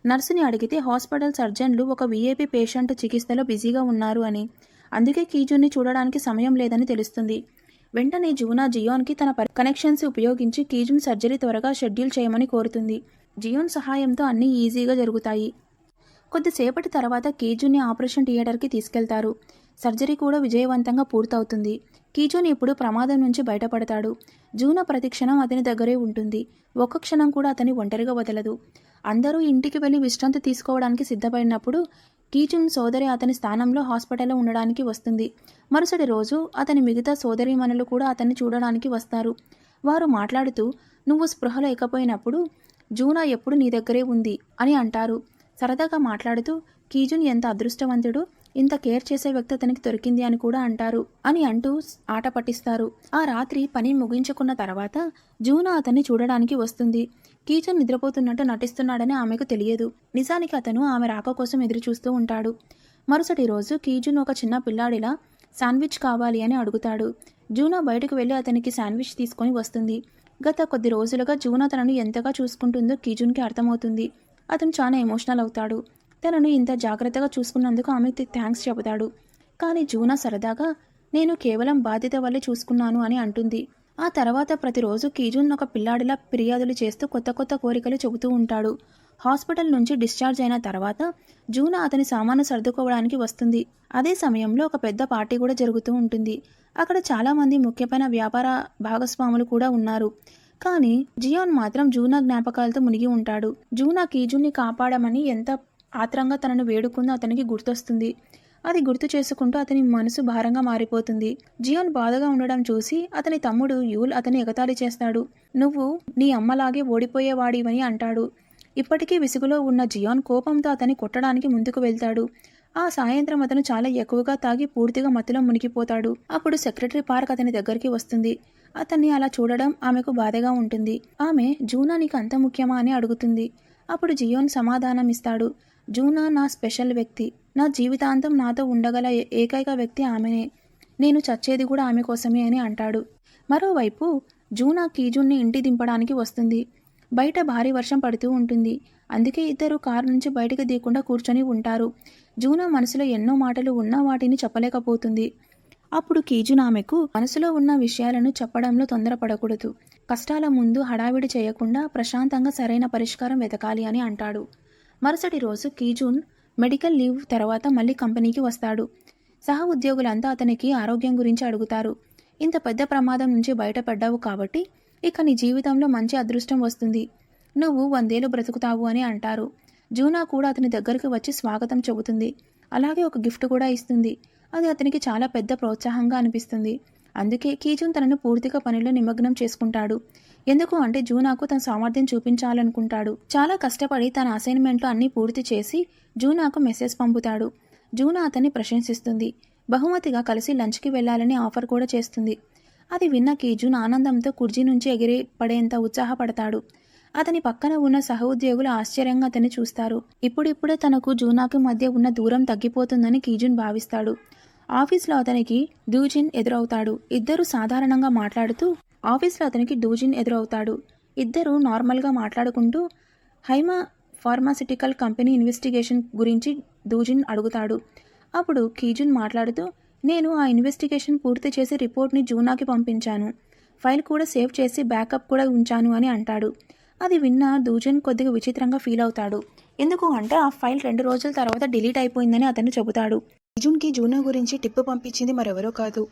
నర్సుని అడిగితే హాస్పిటల్ సర్జన్లు ఒక వీఐపీ పేషెంట్ చికిత్సలో బిజీగా ఉన్నారు అని, అందుకే కీజూన్ని చూడడానికి సమయం లేదని తెలుస్తుంది. వెంటనే జూనా జియోన్కి తన కనెక్షన్స్ ఉపయోగించి కీజూన్ సర్జరీ త్వరగా షెడ్యూల్ చేయమని కోరుతుంది. జియోన్ సహాయంతో అన్నీ ఈజీగా జరుగుతాయి. కొద్దిసేపటి తర్వాత కీజూన్ని ఆపరేషన్ థియేటర్కి తీసుకెళ్తారు. సర్జరీ కూడా విజయవంతంగా పూర్తవుతుంది. కీజూన్ ఇప్పుడు ప్రమాదం నుంచి బయటపడతాడు. జూనా ప్రతిక్షణం అతని దగ్గరే ఉంటుంది. ఒక్క క్షణం కూడా అతని ఒంటరిగా వదలదు. అందరూ ఇంటికి వెళ్ళి విశ్రాంతి తీసుకోవడానికి సిద్ధపడినప్పుడు కీజూన్ సోదరి అతని స్థానంలో హాస్పిటల్లో ఉండడానికి వస్తుంది. మరుసటి రోజు అతని మిగతా సోదరీమణులు కూడా అతన్ని చూడడానికి వస్తారు. వారు మాట్లాడుతూ, నువ్వు స్పృహ లేకపోయినప్పుడు జూనా ఎప్పుడు నీ దగ్గరే ఉంది అని అంటారు. సరదాగా మాట్లాడుతూ కీజూన్ ఎంత అదృష్టవంతుడు, ఇంత కేర్ చేసే వ్యక్తి అతనికి దొరికింది అని కూడా అంటారు అని అంటూ ఆట పట్టిస్తారు. ఆ రాత్రి పని ముగించుకున్న తర్వాత జూనా అతన్ని చూడడానికి వస్తుంది. కీజూన్ నిద్రపోతున్నట్టు నటిస్తున్నాడని ఆమెకు తెలియదు. నిజానికి అతను ఆమె రాక కోసం ఎదురు చూస్తూ ఉంటాడు. మరుసటి రోజు కీజూన్ ఒక చిన్న పిల్లాడిలా శాండ్విచ్ కావాలి అని అడుగుతాడు. జూనా బయటకు వెళ్ళి అతనికి శాండ్విచ్ తీసుకొని వస్తుంది. గత కొద్ది రోజులుగా జూనా తనను ఎంతగా చూసుకుంటుందో కీజూన్కి అర్థమవుతుంది. అతను చాలా ఎమోషనల్ అవుతాడు. తనను ఇంత జాగ్రత్తగా చూసుకున్నందుకు ఆమెకు థ్యాంక్స్ చెబుతాడు. కానీ జూనా సరదాగా, నేను కేవలం బాధ్యత వల్లే చూసుకున్నాను అని అంటుంది. ఆ తర్వాత ప్రతిరోజు కీజూన్ ఒక పిల్లాడిలా ఫిర్యాదులు చేస్తూ కొత్త కొత్త కోరికలు చెబుతూ ఉంటాడు. హాస్పిటల్ నుంచి డిశ్చార్జ్ అయిన తర్వాత జూనా అతని సామాను సర్దుకోవడానికి వస్తుంది. అదే సమయంలో ఒక పెద్ద పార్టీ కూడా జరుగుతూ ఉంటుంది. అక్కడ చాలామంది ముఖ్యమైన వ్యాపార భాగస్వాములు కూడా ఉన్నారు. కానీ జియోన్ మాత్రం జూనా జ్ఞాపకాలతో మునిగి ఉంటాడు. జూనా కీజూన్ని కాపాడమని ఎంత ఆత్రంగా తనను వేడుకుందో అతనికి గుర్తొస్తుంది. అది గుర్తు చేసుకుంటూ అతని మనసు భారంగా మారిపోతుంది. జియోన్ బాధగా ఉండడం చూసి అతని తమ్ముడు యూల్ అతని ఎగతాళి చేస్తాడు. నువ్వు నీ అమ్మలాగే ఓడిపోయేవాడివని అంటాడు. ఇప్పటికీ విసుగులో ఉన్న జియోన్ కోపంతో అతన్ని కొట్టడానికి ముందుకు వెళ్తాడు. ఆ సాయంత్రం అతను చాలా ఎక్కువగా తాగి పూర్తిగా మత్తులో మునిగిపోతాడు. అప్పుడు సెక్రటరీ పార్క్ అతని దగ్గరికి వస్తుంది. అతన్ని అలా చూడడం ఆమెకు బాధగా ఉంటుంది. ఆమె జూనా నీకు అంత ముఖ్యమా అని అడుగుతుంది. అప్పుడు జియోన్ సమాధానం ఇస్తాడు. జూనా నా స్పెషల్ వ్యక్తి. నా జీవితాంతం నాతో ఉండగల ఏకైక వ్యక్తి ఆమెనే. నేను చచ్చేది కూడా ఆమె కోసమే అని అంటాడు. మరోవైపు జూనా కీజూన్ని ఇంటి దింపడానికి వస్తుంది. బయట భారీ వర్షం పడుతూ ఉంటుంది. అందుకే ఇద్దరు కారు నుంచి బయటకు దిగకుండా కూర్చొని ఉంటారు. జూనా మనసులో ఎన్నో మాటలు ఉన్నా వాటిని చెప్పలేకపోతుంది. అప్పుడు కీజున్ ఆమెకు మనసులో ఉన్న విషయాలను చెప్పడంలో తొందరపడకూడదు, కష్టాల ముందు హడావిడి చేయకుండా ప్రశాంతంగా సరైన పరిష్కారం వెతకాలి అని అంటాడు. మరుసటి రోజు కీజున్ మెడికల్ లీవ్ తర్వాత మళ్ళీ కంపెనీకి వస్తాడు. సహ ఉద్యోగులంతా అతనికి ఆరోగ్యం గురించి అడుగుతారు. ఇంత పెద్ద ప్రమాదం నుంచి బయటపడ్డావు కాబట్టి ఇక నీ జీవితంలో మంచి అదృష్టం వస్తుంది, నువ్వు 100 ఏళ్ళు బ్రతుకుతావు అని అంటారు. జూనా కూడా అతని దగ్గరకు వచ్చి స్వాగతం చెబుతుంది. అలాగే ఒక గిఫ్ట్ కూడా ఇస్తుంది. అది అతనికి చాలా పెద్ద ప్రోత్సాహంగా అనిపిస్తుంది. అందుకే కీజున్ తనను పూర్తిగా పనిలో నిమగ్నం చేసుకుంటాడు. ఎందుకు అంటే జూనాకు తన సామర్థ్యం చూపించాలనుకుంటాడు. చాలా కష్టపడి తన అసైన్మెంట్లో అన్నీ పూర్తి చేసి జూనాకు మెసేజ్ పంపుతాడు. జూనా అతన్ని ప్రశంసిస్తుంది. బహుమతిగా కలిసి లంచ్కి వెళ్లాలని ఆఫర్ కూడా చేస్తుంది. అది విన్న కీజున్ ఆనందంతో కుర్చీ నుంచి ఎగిరి పడేంత ఉత్సాహపడతాడు. అతని పక్కన ఉన్న సహోద్యోగులు ఆశ్చర్యంగా అతన్ని చూస్తారు. ఇప్పుడిప్పుడే తనకు జూనాకు మధ్య ఉన్న దూరం తగ్గిపోతుందని కీజున్ భావిస్తాడు. ఆఫీస్లో అతనికి డూజిన్ ఎదురవుతాడు. ఇద్దరు సాధారణంగా మాట్లాడుతూ ఇద్దరు నార్మల్గా మాట్లాడుకుంటూ హైమా ఫార్మాసిటికల్ కంపెనీ ఇన్వెస్టిగేషన్ గురించి డూజిన్ అడుగుతాడు. అప్పుడు కీజున్ మాట్లాడుతూ, నేను ఆ ఇన్వెస్టిగేషన్ పూర్తి చేసి రిపోర్ట్ని జూనాకి పంపించాను, ఫైల్ కూడా సేవ్ చేసి బ్యాకప్ కూడా ఉంచాను అని అంటాడు. అది విన్న డూజిన్ కొద్దిగా విచిత్రంగా ఫీల్ అవుతాడు. ఎందుకు అంటే ఆ ఫైల్ 2 రోజుల తర్వాత డిలీట్ అయిపోయిందని అతను చెబుతాడు. కీజున్కి జూనా గురించి టిప్పు పంపించింది మరెవరో కాదు,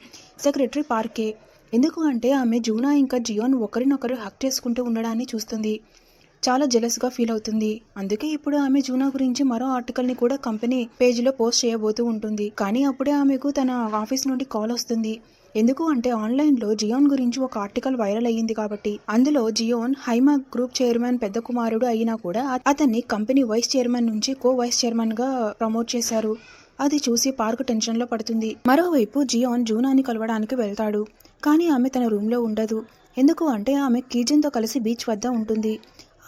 సెక్రటరీ పార్కే. ఎందుకు అంటే ఆమె జూనా ఇంకా జియోన్ ఒకరినొకరు హక్ చేసుకుంటూ ఉండడాన్ని చూస్తుంది. చాలా జెలస్గా ఫీల్ అవుతుంది. అందుకే ఇప్పుడు ఆమె జూనా గురించి మరో ఆర్టికల్ని కూడా కంపెనీ పేజీలో పోస్ట్ చేయబోతూ ఉంటుంది. కానీ అప్పుడే ఆమెకు తన ఆఫీస్ నుండి కాల్ వస్తుంది. ఎందుకు అంటే ఆన్లైన్లో జియోన్ గురించి ఒక ఆర్టికల్ వైరల్ అయ్యింది కాబట్టి. అందులో జియోన్ హైమా గ్రూప్ చైర్మన్ పెద్ద కుమారుడు అయినా కూడా అతన్ని కంపెనీ వైస్ చైర్మన్ నుంచి కో వైస్ చైర్మన్గా ప్రమోట్ చేశారు. అది చూసి పార్క్ టెన్షన్లో పడుతుంది. మరోవైపు జియోన్ జూనాని కలవడానికి వెళ్తాడు. కానీ ఆమె తన రూమ్లో ఉండదు. ఎందుకు అంటే ఆమె కీజున్తో కలిసి బీచ్ వద్ద ఉంటుంది.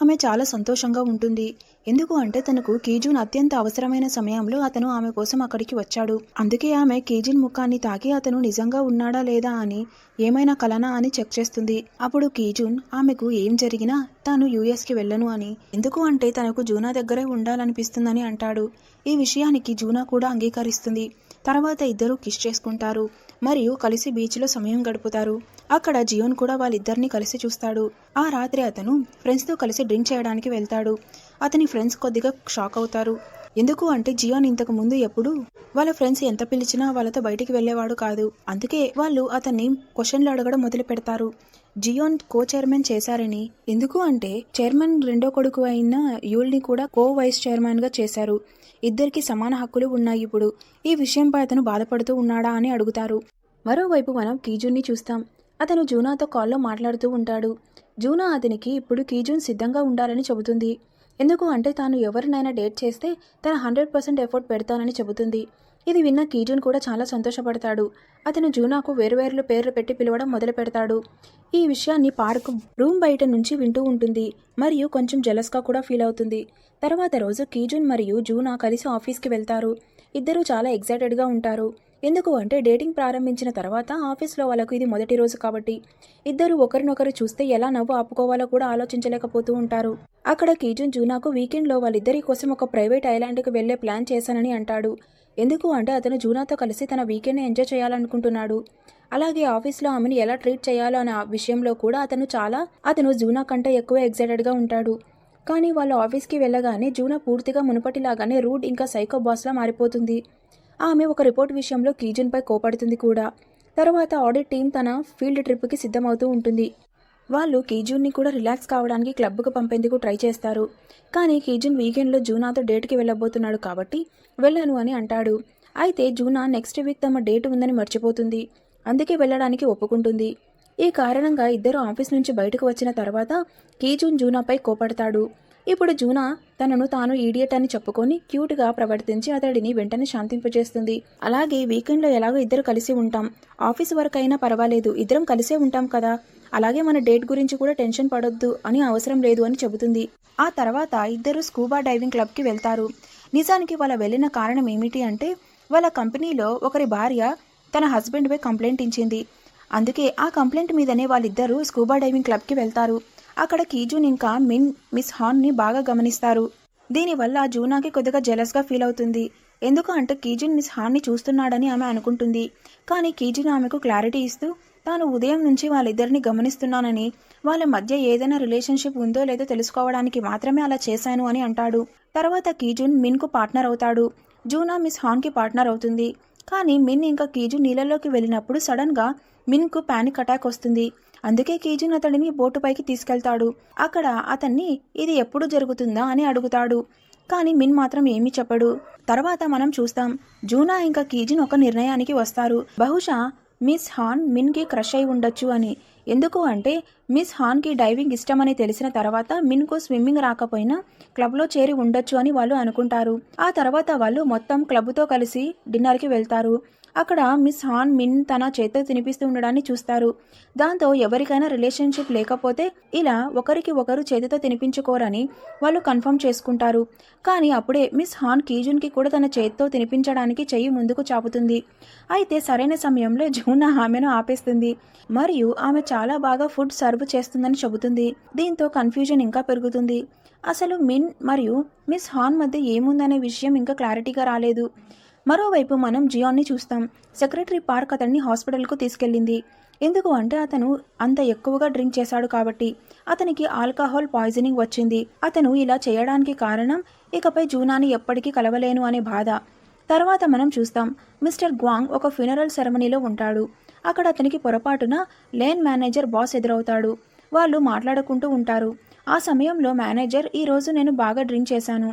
ఆమె చాలా సంతోషంగా ఉంటుంది. ఎందుకు అంటే తనకు కీజున్ అత్యంత అవసరమైన సమయంలో అతను ఆమె కోసం అక్కడికి వచ్చాడు. అందుకే ఆమె కీజున్ ముఖాన్ని తాకి అతను నిజంగా ఉన్నాడా లేదా అని, ఏమైనా కలనా అని చెక్ చేస్తుంది. అప్పుడు కీజున్ ఆమెకు ఏం జరిగినా తాను యుఎస్కి వెళ్ళను అని, ఎందుకు అంటే తనకు జూనా దగ్గరే ఉండాలనిపిస్తుందని అంటాడు. ఈ విషయానికి జూనా కూడా అంగీకరిస్తుంది. తర్వాత ఇద్దరు కిస్ చేసుకుంటారు మరియు కలిసి బీచ్లో సమయం గడుపుతారు. అక్కడ జియోన్ కూడా వాళ్ళిద్దరిని కలిసి చూస్తాడు. ఆ రాత్రి అతను ఫ్రెండ్స్తో కలిసి డ్రింక్ చేయడానికి వెళ్తాడు. అతని ఫ్రెండ్స్ కొద్దిగా షాక్ అవుతారు. ఎందుకు అంటే జియోన్ ఇంతకు ముందు ఎప్పుడు వాళ్ళ ఫ్రెండ్స్ ఎంత పిలిచినా వాళ్ళతో బయటికి వెళ్ళేవాడు కాదు. అందుకే వాళ్ళు అతన్ని క్వశ్చన్లు అడగడం మొదలు పెడతారు. జియోన్ కో చైర్మన్ చేశారని, ఎందుకు అంటే చైర్మన్ రెండో కొడుకు అయిన యూల్ని కూడా కో వైస్ చైర్మన్గా చేశారు. ఇద్దరికి సమాన హక్కులు ఉన్నాయి. ఇప్పుడు ఈ విషయంపై అతను బాధపడుతూ ఉన్నాడా అని అడుగుతారు. మరోవైపు మనం కీజున్ని చూస్తాం. అతను జూనాతో కాల్లో మాట్లాడుతూ ఉంటాడు. జూనా అతనికి ఇప్పుడు కీజున్ సిద్ధంగా ఉండాలని చెబుతుంది. ఎందుకు అంటే తాను ఎవరినైనా డేట్ చేస్తే తన 100% ఎఫర్ట్ పెడతానని చెబుతుంది. ఇది విన్న కీజున్ కూడా చాలా సంతోషపడతాడు. అతను జూనాకు వేరువేరు పేర్లు పెట్టి పిలవడం మొదలు పెడతాడు. ఈ విషయాన్ని పార్క్ రూమ్ బయట నుంచి వింటూ ఉంటుంది మరియు కొంచెం జెలస్గా కూడా ఫీల్ అవుతుంది. తర్వాత రోజు కీజున్ మరియు జూనా కలిసి ఆఫీస్కి వెళ్తారు. ఇద్దరూ చాలా ఎక్సైటెడ్గా ఉంటారు. ఎందుకు అంటే డేటింగ్ ప్రారంభించిన తర్వాత ఆఫీస్లో వాళ్ళకు ఇది మొదటి రోజు కాబట్టి ఇద్దరు ఒకరినొకరు చూస్తే ఎలా నవ్వు ఆపుకోవాలో కూడా ఆలోచించలేకపోతూ ఉంటారు. అక్కడ కీజున్ జూనాకు వీకెండ్లో వాళ్ళిద్దరి కోసం ఒక ప్రైవేట్ ఐలాండ్కి వెళ్లే ప్లాన్ చేశానని అంటాడు. ఎందుకు అంటే అతను జూనాతో కలిసి తన వీకెండ్ని ఎంజాయ్ చేయాలనుకుంటున్నాడు. అలాగే ఆఫీస్లో ఆమెను ఎలా ట్రీట్ చేయాలో అనే విషయంలో కూడా అతను జూనా కంటే ఎక్కువ ఎక్సైటెడ్గా ఉంటాడు. కానీ వాళ్ళు ఆఫీస్కి వెళ్ళగానే జూనా పూర్తిగా మునుపటిలాగానే రూడ్ ఇంకా సైకో బాస్లా మారిపోతుంది. ఆమె ఒక రిపోర్ట్ విషయంలో కీజున్పై కోపడుతుంది కూడా. తర్వాత ఆడిట్ టీం తన ఫీల్డ్ ట్రిప్కి సిద్ధమవుతూ ఉంటుంది. వాళ్ళు కీజున్ని కూడా రిలాక్స్ కావడానికి క్లబ్కు పంపేందుకు ట్రై చేస్తారు. కానీ కీజున్ వీకెండ్లో జూనాతో డేట్కి వెళ్ళబోతున్నాడు కాబట్టి వెళ్ళను అని అంటాడు. అయితే జూనా నెక్స్ట్ వీక్ తమ డేట్ ఉందని మర్చిపోతుంది. అందుకే వెళ్ళడానికి ఒప్పుకుంటుంది. ఈ కారణంగా ఇద్దరు ఆఫీస్ నుంచి బయటకు వచ్చిన తర్వాత కీజున్ జూనాపై కోపడతాడు. ఇప్పుడు జూనా తనను తాను ఈడియట్ అని చెప్పుకొని క్యూట్గా ప్రవర్తించి అతడిని వెంటనే శాంతింపజేస్తుంది. అలాగే వీకెండ్లో ఎలాగో ఇద్దరు కలిసి ఉంటాం, ఆఫీస్ వర్క్ అయినా పర్వాలేదు, ఇద్దరం కలిసే ఉంటాం కదా, అలాగే మన డేట్ గురించి కూడా టెన్షన్ పడొద్దు అని అవసరం లేదు అని చెబుతుంది. ఆ తర్వాత ఇద్దరు స్కూబా డైవింగ్ క్లబ్కి వెళ్తారు. నిజానికి వాళ్ళ వెళ్ళిన కారణం ఏమిటి అంటే వాళ్ళ కంపెనీలో ఒకరి భార్య తన హస్బెండ్పై కంప్లైంట్ ఇచ్చింది. అందుకే ఆ కంప్లైంట్ మీదనే వాళ్ళిద్దరూ స్కూబా డైవింగ్ క్లబ్కి వెళ్తారు. అక్కడ కీజున్ ఇంకా మిస్ హాన్ని బాగా గమనిస్తారు. దీనివల్ల జూనాకి కొద్దిగా జెలస్గా ఫీల్ అవుతుంది. ఎందుకు అంటే కీజున్ మిస్ హాన్ని చూస్తున్నాడని ఆమె అనుకుంటుంది. కానీ కీజున్ ఆమెకు క్లారిటీ ఇస్తూ తాను ఉదయం నుంచి వాళ్ళిద్దరిని గమనిస్తున్నానని, వాళ్ళ మధ్య ఏదైనా రిలేషన్షిప్ ఉందో లేదో తెలుసుకోవడానికి మాత్రమే అలా చేశాను అని అంటాడు. తర్వాత కీజున్ మిన్కు పార్ట్నర్ అవుతాడు. జూనా మిస్ హాన్కి పార్ట్నర్ అవుతుంది. కానీ మిన్ ఇంకా కీజున్ నీళ్ళలోకి వెళ్ళినప్పుడు సడన్గా మిన్కు పానిక్ అటాక్ వస్తుంది. అందుకే కీజున్ అతడిని బోటుపైకి తీసుకెళ్తాడు. అక్కడ అతన్ని ఇది ఎప్పుడు జరుగుతుందా అని అడుగుతాడు. కానీ మిన్ మాత్రం ఏమీ చెప్పడు. తర్వాత మనం చూస్తాం జూనా ఇంకా కీజున్ ఒక నిర్ణయానికి వస్తారు. బహుశా మిస్ హాన్ మిన్కి క్రష్ అయి ఉండొచ్చు అని. ఎందుకు అంటే మిస్ హాన్కి డైవింగ్ ఇష్టమని తెలిసిన తర్వాత మిన్కు స్విమ్మింగ్ రాకపోయినా క్లబ్లో చేరి ఉండొచ్చు అని వాళ్ళు అనుకుంటారు. ఆ తర్వాత వాళ్ళు మొత్తం క్లబ్తో కలిసి డిన్నర్కి వెళ్తారు. అక్కడ మిస్ హాన్ మిన్ తన చేత్తో తినిపిస్తూ ఉండడాన్ని చూస్తారు. దాంతో ఎవరికైనా రిలేషన్షిప్ లేకపోతే ఇలా ఒకరికి ఒకరు చేతితో తినిపించుకోరని వాళ్ళు కన్ఫర్మ్ చేసుకుంటారు. కానీ అప్పుడే మిస్ హాన్ కీజున్కి కూడా తన చేత్తో తినిపించడానికి చెయ్యి ముందుకు చాపుతుంది. అయితే సరైన సమయంలో జూనా ఆమెను ఆపేస్తుంది మరియు ఆమె చాలా బాగా ఫుడ్ సర్వ్ చేస్తుందని చెబుతుంది. దీంతో కన్ఫ్యూజన్ ఇంకా పెరుగుతుంది. అసలు మిన్ మరియు మిస్ హాన్ మధ్య ఏముందనే విషయం ఇంకా క్లారిటీగా రాలేదు. మరోవైపు మనం జియాన్ని చూస్తాం. సెక్రటరీ పార్క్ అతన్ని హాస్పిటల్కు తీసుకెళ్ళింది. ఎందుకు అంటే అతను అంత ఎక్కువగా డ్రింక్ చేశాడు కాబట్టి. అతనికి ఆల్కహాల్ పాయిజనింగ్ వచ్చింది. అతను ఇలా చేయడానికి కారణం ఇకపై జూనాని ఎప్పటికీ కలవలేను అనే బాధ. తర్వాత మనం చూస్తాం మిస్టర్ గ్వాంగ్ ఒక ఫ్యూనరల్ సెరమనీలో ఉంటాడు. అక్కడ అతనికి పొరపాటున లేన్ మేనేజర్ బాస్ ఎదురవుతాడు. వాళ్ళు మాట్లాడుకుంటూ ఉంటారు. ఆ సమయంలో మేనేజర్ ఈరోజు నేను బాగా డ్రింక్ చేశాను,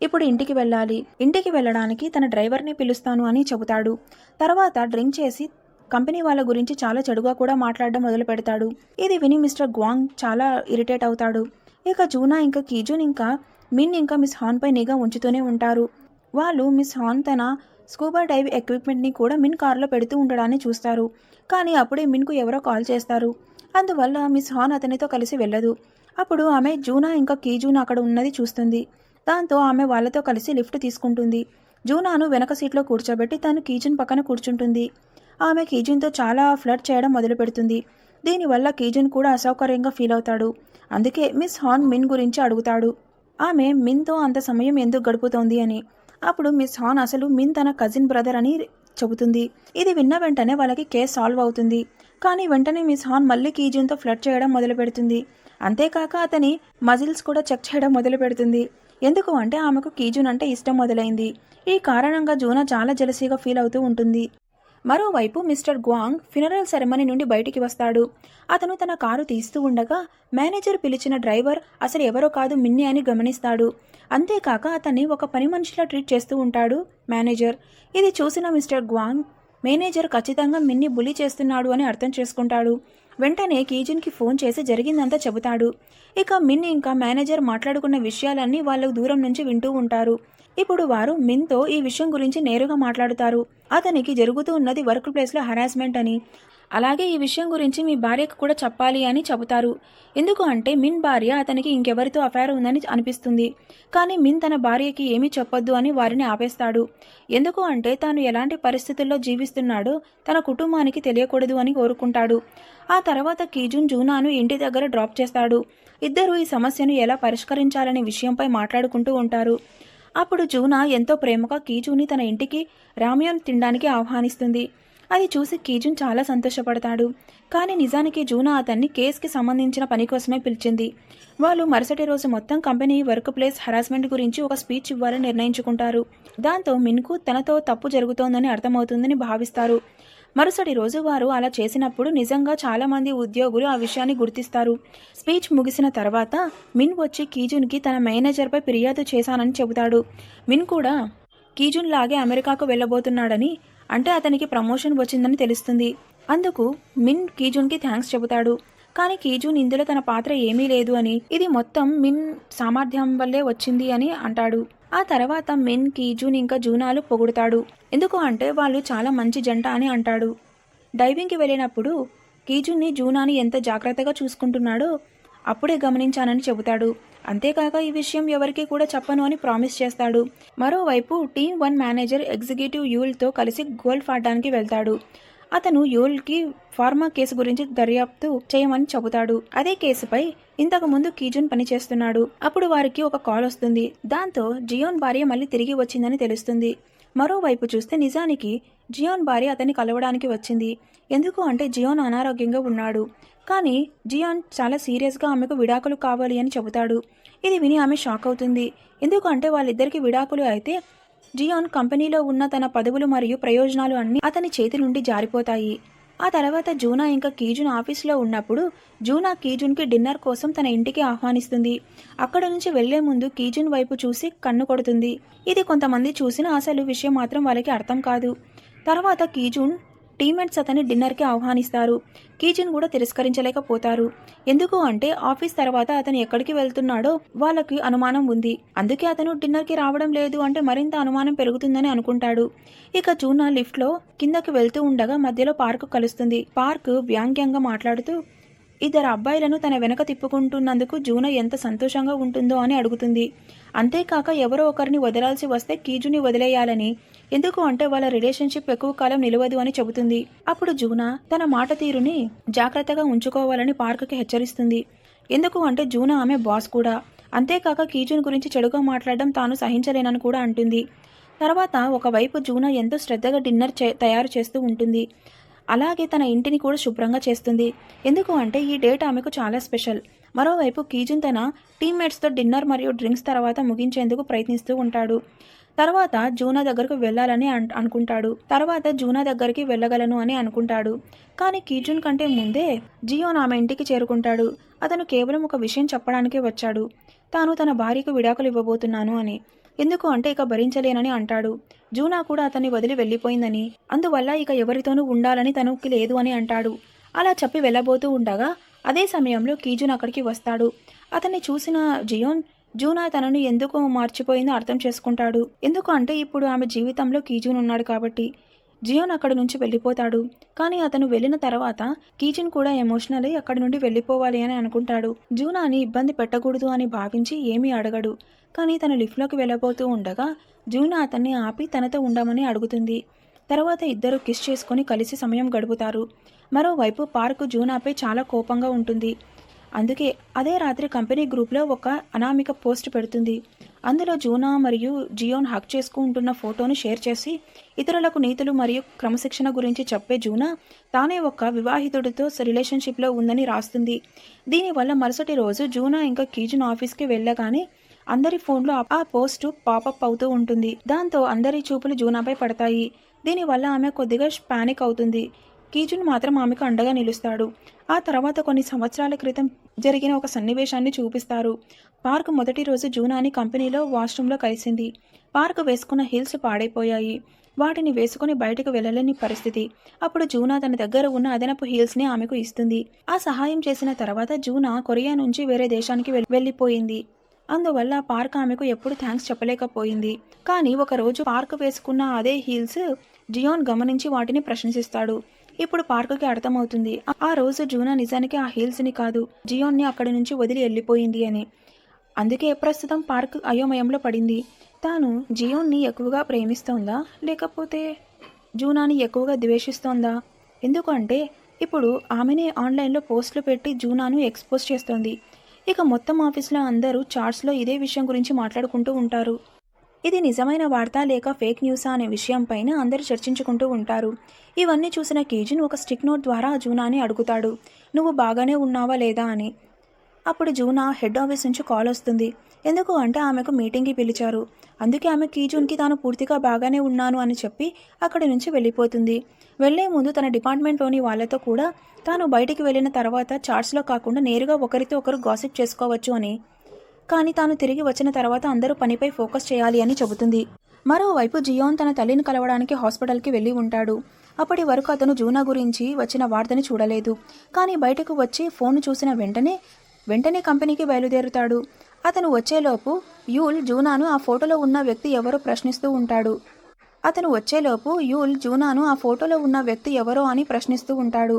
ఇప్పుడు ఇంటికి వెళ్ళాలి, ఇంటికి వెళ్ళడానికి తన డ్రైవర్ని పిలుస్తాను అని చెబుతాడు. తర్వాత డ్రింక్ చేసి కంపెనీ వాళ్ళ గురించి చాలా చెడుగా కూడా మాట్లాడడం మొదలు పెడతాడు. ఇది విని మిస్టర్ గ్వాంగ్ చాలా ఇరిటేట్ అవుతాడు. ఇక జూనా ఇంకా కీజున్ ఇంకా మిన్ ఇంకా మిస్ హాన్పై నిఘా ఉంచుతూనే ఉంటారు. వాళ్ళు మిస్ హాన్ తన స్కూబా డైవ్ ఎక్విప్మెంట్ని కూడా మిన్ కారులో పెడుతూ ఉండడాన్ని చూస్తారు. కానీ అప్పుడే మిన్కు ఎవరో కాల్ చేస్తారు. అందువల్ల మిస్ హాన్ అతనితో కలిసి వెళ్ళదు. అప్పుడు ఆమె జూనా ఇంకా కీజున్ అక్కడ ఉన్నది చూస్తుంది. దాంతో ఆమె వాళ్ళతో కలిసి లిఫ్ట్ తీసుకుంటుంది. జూనాను వెనక సీట్లో కూర్చోబెట్టి తను కీజున్ పక్కన కూర్చుంటుంది. ఆమె కీజున్తో చాలా ఫ్లర్ట్ చేయడం మొదలు పెడుతుంది. దీనివల్ల కీజున్ కూడా అసౌకర్యంగా ఫీల్ అవుతాడు. అందుకే మిస్ హాన్ మిన్ గురించి అడుగుతాడు. ఆమె మిన్తో అంత సమయం ఎందుకు గడుపుతోంది అని. అప్పుడు మిస్ హాన్ అసలు మిన్ తన కజిన్ బ్రదర్ అని చెబుతుంది. ఇది విన్న వెంటనే వాళ్ళకి కేసు సాల్వ్ అవుతుంది. కానీ వెంటనే మిస్ హాన్ మళ్ళీ కీజున్తో ఫ్లర్ట్ చేయడం మొదలు పెడుతుంది. అంతేకాక అతని మజిల్స్ కూడా చెక్ చేయడం మొదలు పెడుతుంది. ఎందుకు అంటే ఆమెకు కీజున్ అంటే ఇష్టం మొదలైంది. ఈ కారణంగా జూనా చాలా జెలసీగా ఫీల్ అవుతూ ఉంటుంది. మరోవైపు మిస్టర్ గ్వాంగ్ ఫ్యూనరల్ సెరమనీ నుండి బయటికి వస్తాడు. అతను తన కారు తీస్తూ ఉండగా మేనేజర్ పిలిచిన డ్రైవర్ అసలు ఎవరో కాదు మిన్ని అని గమనిస్తాడు. అంతేకాక అతన్ని ఒక పని మనిషిలా ట్రీట్ చేస్తూ ఉంటాడు మేనేజర్. ఇది చూసిన మిస్టర్ గ్వాంగ్ మేనేజర్ ఖచ్చితంగా మిన్ని బులీ చేస్తున్నాడు అని అర్థం చేసుకుంటాడు. వెంటనే కీజున్కి ఫోన్ చేసి జరిగిందంతా చెబుతాడు. ఇక మిన్ ఇంకా మేనేజర్ మాట్లాడుకున్న విషయాలన్నీ వాళ్ళు దూరం నుంచి వింటూ ఉంటారు. ఇప్పుడు వారు మిన్తో ఈ విషయం గురించి నేరుగా మాట్లాడుతారు. అతనికి జరుగుతూ ఉన్నది వర్క్ ప్లేస్లో హరాస్మెంట్ అని, అలాగే ఈ విషయం గురించి మీ భార్యకు కూడా చెప్పాలి అని చెబుతారు. ఎందుకు అంటే మిన్ భార్య అతనికి ఇంకెవరితో అఫైర్ ఉందని అనిపిస్తుంది. కానీ మిన్ తన భార్యకి ఏమీ చెప్పొద్దు అని వారిని ఆపేస్తాడు. ఎందుకు అంటే తాను ఎలాంటి పరిస్థితుల్లో జీవిస్తున్నాడో తన కుటుంబానికి తెలియకూడదు అని కోరుకుంటాడు. ఆ తర్వాత కీజున్ జూనాను ఇంటి దగ్గర డ్రాప్ చేస్తాడు. ఇద్దరూ ఈ సమస్యను ఎలా పరిష్కరించాలనే విషయంపై మాట్లాడుకుంటూ ఉంటారు. అప్పుడు జూనా ఎంతో ప్రేమగా కీజుని తన ఇంటికి రామ్యోన్ తినడానికి ఆహ్వానిస్తుంది. అది చూసి కీజున్ చాలా సంతోషపడతాడు. కానీ నిజానికి జూనా అతన్ని కేసుకి సంబంధించిన పని కోసమే పిలిచింది. వాళ్ళు మరుసటి రోజు మొత్తం కంపెనీ వర్క్ ప్లేస్ హరాస్మెంట్ గురించి ఒక స్పీచ్ ఇవ్వాలని నిర్ణయించుకుంటారు. దాంతో మిన్కు తనతో తప్పు జరుగుతోందని అర్థమవుతుందని భావిస్తారు. మరుసటి రోజు వారు అలా చేసినప్పుడు నిజంగా చాలామంది ఉద్యోగులు ఆ విషయాన్ని గుర్తిస్తారు. స్పీచ్ ముగిసిన తర్వాత మిన్ వచ్చి కీజున్కి తన మేనేజర్పై ఫిర్యాదు చేశానని చెబుతాడు. మిన్ కూడా కీజున్ లాగే అమెరికాకు వెళ్ళబోతున్నాడని, అంటే అతనికి ప్రమోషన్ వచ్చిందని తెలుస్తుంది. అందుకు మిన్ కీజున్కి థ్యాంక్స్ చెబుతాడు. కానీ కీజున్ ఇందులో తన పాత్ర ఏమీ లేదు అని, ఇది మొత్తం మిన్ సామర్థ్యం వల్లే వచ్చింది అని అంటాడు. ఆ తర్వాత మిన్ కీజున్ ఇంకా జూనాలు పొగుడుతాడు. ఎందుకు అంటే వాళ్ళు చాలా మంచి జంట అని అంటాడు. డైవింగ్కి వెళ్ళినప్పుడు కీజున్ని జూనాని ఎంత జాగ్రత్తగా చూసుకుంటున్నాడో అప్పుడే గమనించానని చెబుతాడు. అంతేకాక ఈ విషయం ఎవరికీ కూడా చెప్పను అని ప్రామిస్ చేస్తాడు. మరోవైపు టీమ్ 1 మేనేజర్ ఎగ్జిక్యూటివ్ యూల్తో కలిసి గోల్ఫ్ ఆడడానికి వెళ్తాడు. అతను యూల్కి ఫార్మా కేసు గురించి దర్యాప్తు చేయమని చెబుతాడు. అదే కేసుపై ఇంతకు ముందు కీజున్ పనిచేస్తున్నాడు. అప్పుడు వారికి ఒక కాల్ వస్తుంది. దాంతో జియోన్ భార్య మళ్ళీ తిరిగి వచ్చిందని తెలుస్తుంది. మరోవైపు చూస్తే నిజానికి జియోన్ భార్య అతన్ని కలవడానికి వచ్చింది. ఎందుకు అంటే జియోన్ అనారోగ్యంగా ఉన్నాడు. కానీ జియోన్ చాలా సీరియస్గా ఆమెకు విడాకులు కావాలి అని చెబుతాడు. ఇది విని ఆమె షాక్ అవుతుంది. ఎందుకంటే వాళ్ళిద్దరికి విడాకులు అయితే జియోన్ కంపెనీలో ఉన్న తన పదవులు మరియు ప్రయోజనాలు అన్నీ అతని చేతి నుండి జారిపోతాయి. ఆ తర్వాత జూనా ఇంకా కీజున్ ఆఫీస్లో ఉన్నప్పుడు జూనా కీజున్కి డిన్నర్ కోసం తన ఇంటికి ఆహ్వానిస్తుంది. అక్కడ నుంచి వెళ్లే ముందు కీజున్ వైపు చూసి కన్ను కొడుతుంది. ఇది కొంతమంది చూసిన అసలు విషయం మాత్రం వాళ్ళకి అర్థం కాదు. తర్వాత కీజున్ టీమ్మేట్స్ అతన్ని డిన్నర్కి ఆహ్వానిస్తారు. కీజున్ కూడా తిరస్కరించలేకపోతారు. ఎందుకు అంటే ఆఫీస్ తర్వాత అతను ఎక్కడికి వెళ్తున్నాడో వాళ్ళకి అనుమానం ఉంది. అందుకే అతను డిన్నర్కి రావడం లేదు అంటే మరింత అనుమానం పెరుగుతుందని అనుకుంటాడు. ఇక జూనా లిఫ్ట్లో కిందకి వెళ్తూ ఉండగా మధ్యలో పార్క్ కలుస్తుంది. పార్క్ వ్యాంగ్యంగా మాట్లాడుతూ ఇద్దరు అబ్బాయిలను తన వెనక తిప్పుకుంటున్నందుకు జూనా ఎంత సంతోషంగా ఉంటుందో అని అడుగుతుంది. అంతేకాక ఎవరో ఒకరిని వదలాల్సి వస్తే కీజుని వదిలేయాలని, ఎందుకు అంటే వాళ్ళ రిలేషన్షిప్ ఎక్కువ కాలం నిలవదు అని చెబుతుంది. అప్పుడు జూనా తన మాట తీరుని జాగ్రత్తగా ఉంచుకోవాలని పార్క్కి హెచ్చరిస్తుంది. ఎందుకు అంటే జూనా ఆమె బాస్ కూడా. అంతేకాక కీజున్ గురించి చెడుగా మాట్లాడడం తాను సహించలేనని కూడా అంటుంది. తర్వాత ఒకవైపు జూనా ఎంతో శ్రద్ధగా డిన్నర్ తయారు చేస్తూ ఉంటుంది. అలాగే తన ఇంటిని కూడా శుభ్రంగా చేస్తుంది. ఎందుకు అంటే ఈ డేట్ ఆమెకు చాలా స్పెషల్. మరోవైపు కీజున్ తన టీమ్మేట్స్తో డిన్నర్ మరియు డ్రింక్స్ తర్వాత ముగించేందుకు ప్రయత్నిస్తూ ఉంటాడు. తర్వాత జూనా దగ్గరకు వెళ్ళాలని వెళ్ళగలను అని అనుకుంటాడు. కానీ కీజున్ కంటే ముందే జియోన్ ఆమె ఇంటికి చేరుకుంటాడు. అతను కేవలం ఒక విషయం చెప్పడానికే వచ్చాడు. తాను తన భార్యకు విడాకులు ఇవ్వబోతున్నాను అని. ఎందుకు అంటే ఇక భరించలేనని అంటాడు. జూనా కూడా అతన్ని వదిలి వెళ్ళిపోయిందని, అందువల్ల ఇక ఎవరితోనూ ఉండాలని తనకి లేదు అని అంటాడు. అలా చెప్పి వెళ్ళబోతూ ఉండగా అదే సమయంలో కీజున్ అక్కడికి వస్తాడు. అతన్ని చూసిన జూనా తనను ఎందుకు మార్చిపోయిందో అర్థం చేసుకుంటాడు. ఎందుకు అంటే ఇప్పుడు ఆమె జీవితంలో కీజున్ ఉన్నాడు కాబట్టి. జియోన్ అక్కడి నుంచి వెళ్ళిపోతాడు. కానీ అతను వెళ్ళిన తర్వాత కీజున్ కూడా ఎమోషనల్ అయి అక్కడి నుండి వెళ్ళిపోవాలి అని అనుకుంటాడు. జూనాని ఇబ్బంది పెట్టకూడదు అని భావించి ఏమీ అడగడు. కానీ తను లిఫ్ట్లోకి వెళ్ళబోతూ ఉండగా జూనా అతన్ని ఆపి తనతో ఉండమని అడుగుతుంది. తర్వాత ఇద్దరు కిస్ చేసుకుని కలిసి సమయం గడుపుతారు. మరోవైపు పార్క్ జూనాపై చాలా కోపంగా ఉంటుంది. అందుకే అదే రాత్రి కంపెనీ గ్రూప్లో ఒక అనామిక పోస్ట్ పెడుతుంది. అందులో జూనా మరియు జియోన్ హక్ చేసుకుంటున్న ఫోటోను షేర్ చేసి ఇతరులకు నీతులు మరియు క్రమశిక్షణ గురించి చెప్పే జూనా తానే ఒక వివాహితుడితో రిలేషన్షిప్లో ఉందని రాస్తుంది. దీనివల్ల మరుసటి రోజు జూనా ఇంకా కీజున్ ఆఫీస్కి వెళ్ళగానే అందరి ఫోన్లో ఆ పోస్టు పాపప్ అవుతూ ఉంటుంది. దాంతో అందరి చూపులు జూనాపై పడతాయి. దీనివల్ల ఆమె కొద్దిగా పానిక్ అవుతుంది. కీజున్ మాత్రం ఆమెకు అండగా నిలుస్తాడు. ఆ తర్వాత కొన్ని సంవత్సరాల క్రితం జరిగిన ఒక సన్నివేశాన్ని చూపిస్తారు. పార్క్ మొదటి రోజు జూనాని కంపెనీలో వాష్రూమ్లో కలిసింది. పార్క్ వేసుకున్న హీల్స్ పాడైపోయాయి. వాటిని వేసుకుని బయటకు వెళ్ళలేని పరిస్థితి. అప్పుడు జూనా తన దగ్గర ఉన్న అదనపు హీల్స్ని ఆమెకు ఇస్తుంది. ఆ సహాయం చేసిన తర్వాత జూనా కొరియా నుంచి వేరే దేశానికి వెళ్ళిపోయింది. అందువల్ల పార్క్ ఆమెకు ఎప్పుడు థ్యాంక్స్ చెప్పలేకపోయింది. కానీ ఒకరోజు పార్క్ వేసుకున్న అదే హీల్స్ జియోన్ గమనించి వాటిని ప్రశంసిస్తాడు. ఇప్పుడు పార్క్కి అర్థమవుతుంది ఆ రోజు జూనా నిజానికి ఆ హీల్స్ని కాదు, జియోన్ని అక్కడి నుంచి వదిలి వెళ్ళిపోయింది అని. అందుకే ప్రస్తుతం పార్క్ అయోమయంలో పడింది. తాను జియోన్ని ఎక్కువగా ప్రేమిస్తోందా లేకపోతే జూనాని ఎక్కువగా ద్వేషిస్తోందా? ఎందుకంటే ఇప్పుడు ఆమెనే ఆన్లైన్లో పోస్టులు పెట్టి జూనాను ఎక్స్పోజ్ చేస్తోంది. ఇక మొత్తం ఆఫీస్లో అందరూ చాట్స్లో ఇదే విషయం గురించి మాట్లాడుకుంటూ ఉంటారు. ఇది నిజమైన వార్త లేక ఫేక్ న్యూసా అనే విషయం పైన అందరూ చర్చించుకుంటూ ఉంటారు. ఇవన్నీ చూసిన కీజున్ ఒక స్టిక్ నోట్ ద్వారా జూనాని అడుగుతాడు, నువ్వు బాగానే ఉన్నావా లేదా అని. అప్పుడు జూనా హెడ్ ఆఫీస్ నుంచి కాల్ వస్తుంది. ఎందుకు అంటే ఆమెకు మీటింగ్కి పిలిచారు. అందుకే ఆమె కీజున్కి తాను పూర్తిగా బాగానే ఉన్నాను అని చెప్పి అక్కడి నుంచి వెళ్ళిపోతుంది. వెళ్లే ముందు తన డిపార్ట్మెంట్లోని వాళ్ళతో కూడా తాను బయటికి వెళ్ళిన తర్వాత చాట్స్లో కాకుండా నేరుగా ఒకరితో ఒకరు గాసిప్ చేసుకోవచ్చు అని, కానీ తాను తిరిగి వచ్చిన తర్వాత అందరూ పనిపై ఫోకస్ చేయాలి అని చెబుతుంది. మరోవైపు జియోన్ తన తల్లిని కలవడానికి హాస్పిటల్కి వెళ్ళి ఉంటాడు. అప్పటి వరకు అతను జూనా గురించి వచ్చిన వార్తని చూడలేదు. కానీ బయటకు వచ్చి ఫోన్ చూసిన వెంటనే కంపెనీకి బయలుదేరుతాడు. అతను వచ్చేలోపు యూల్ జూనాను ఆ ఫోటోలో ఉన్న వ్యక్తి ఎవరో అని ప్రశ్నిస్తూ ఉంటాడు.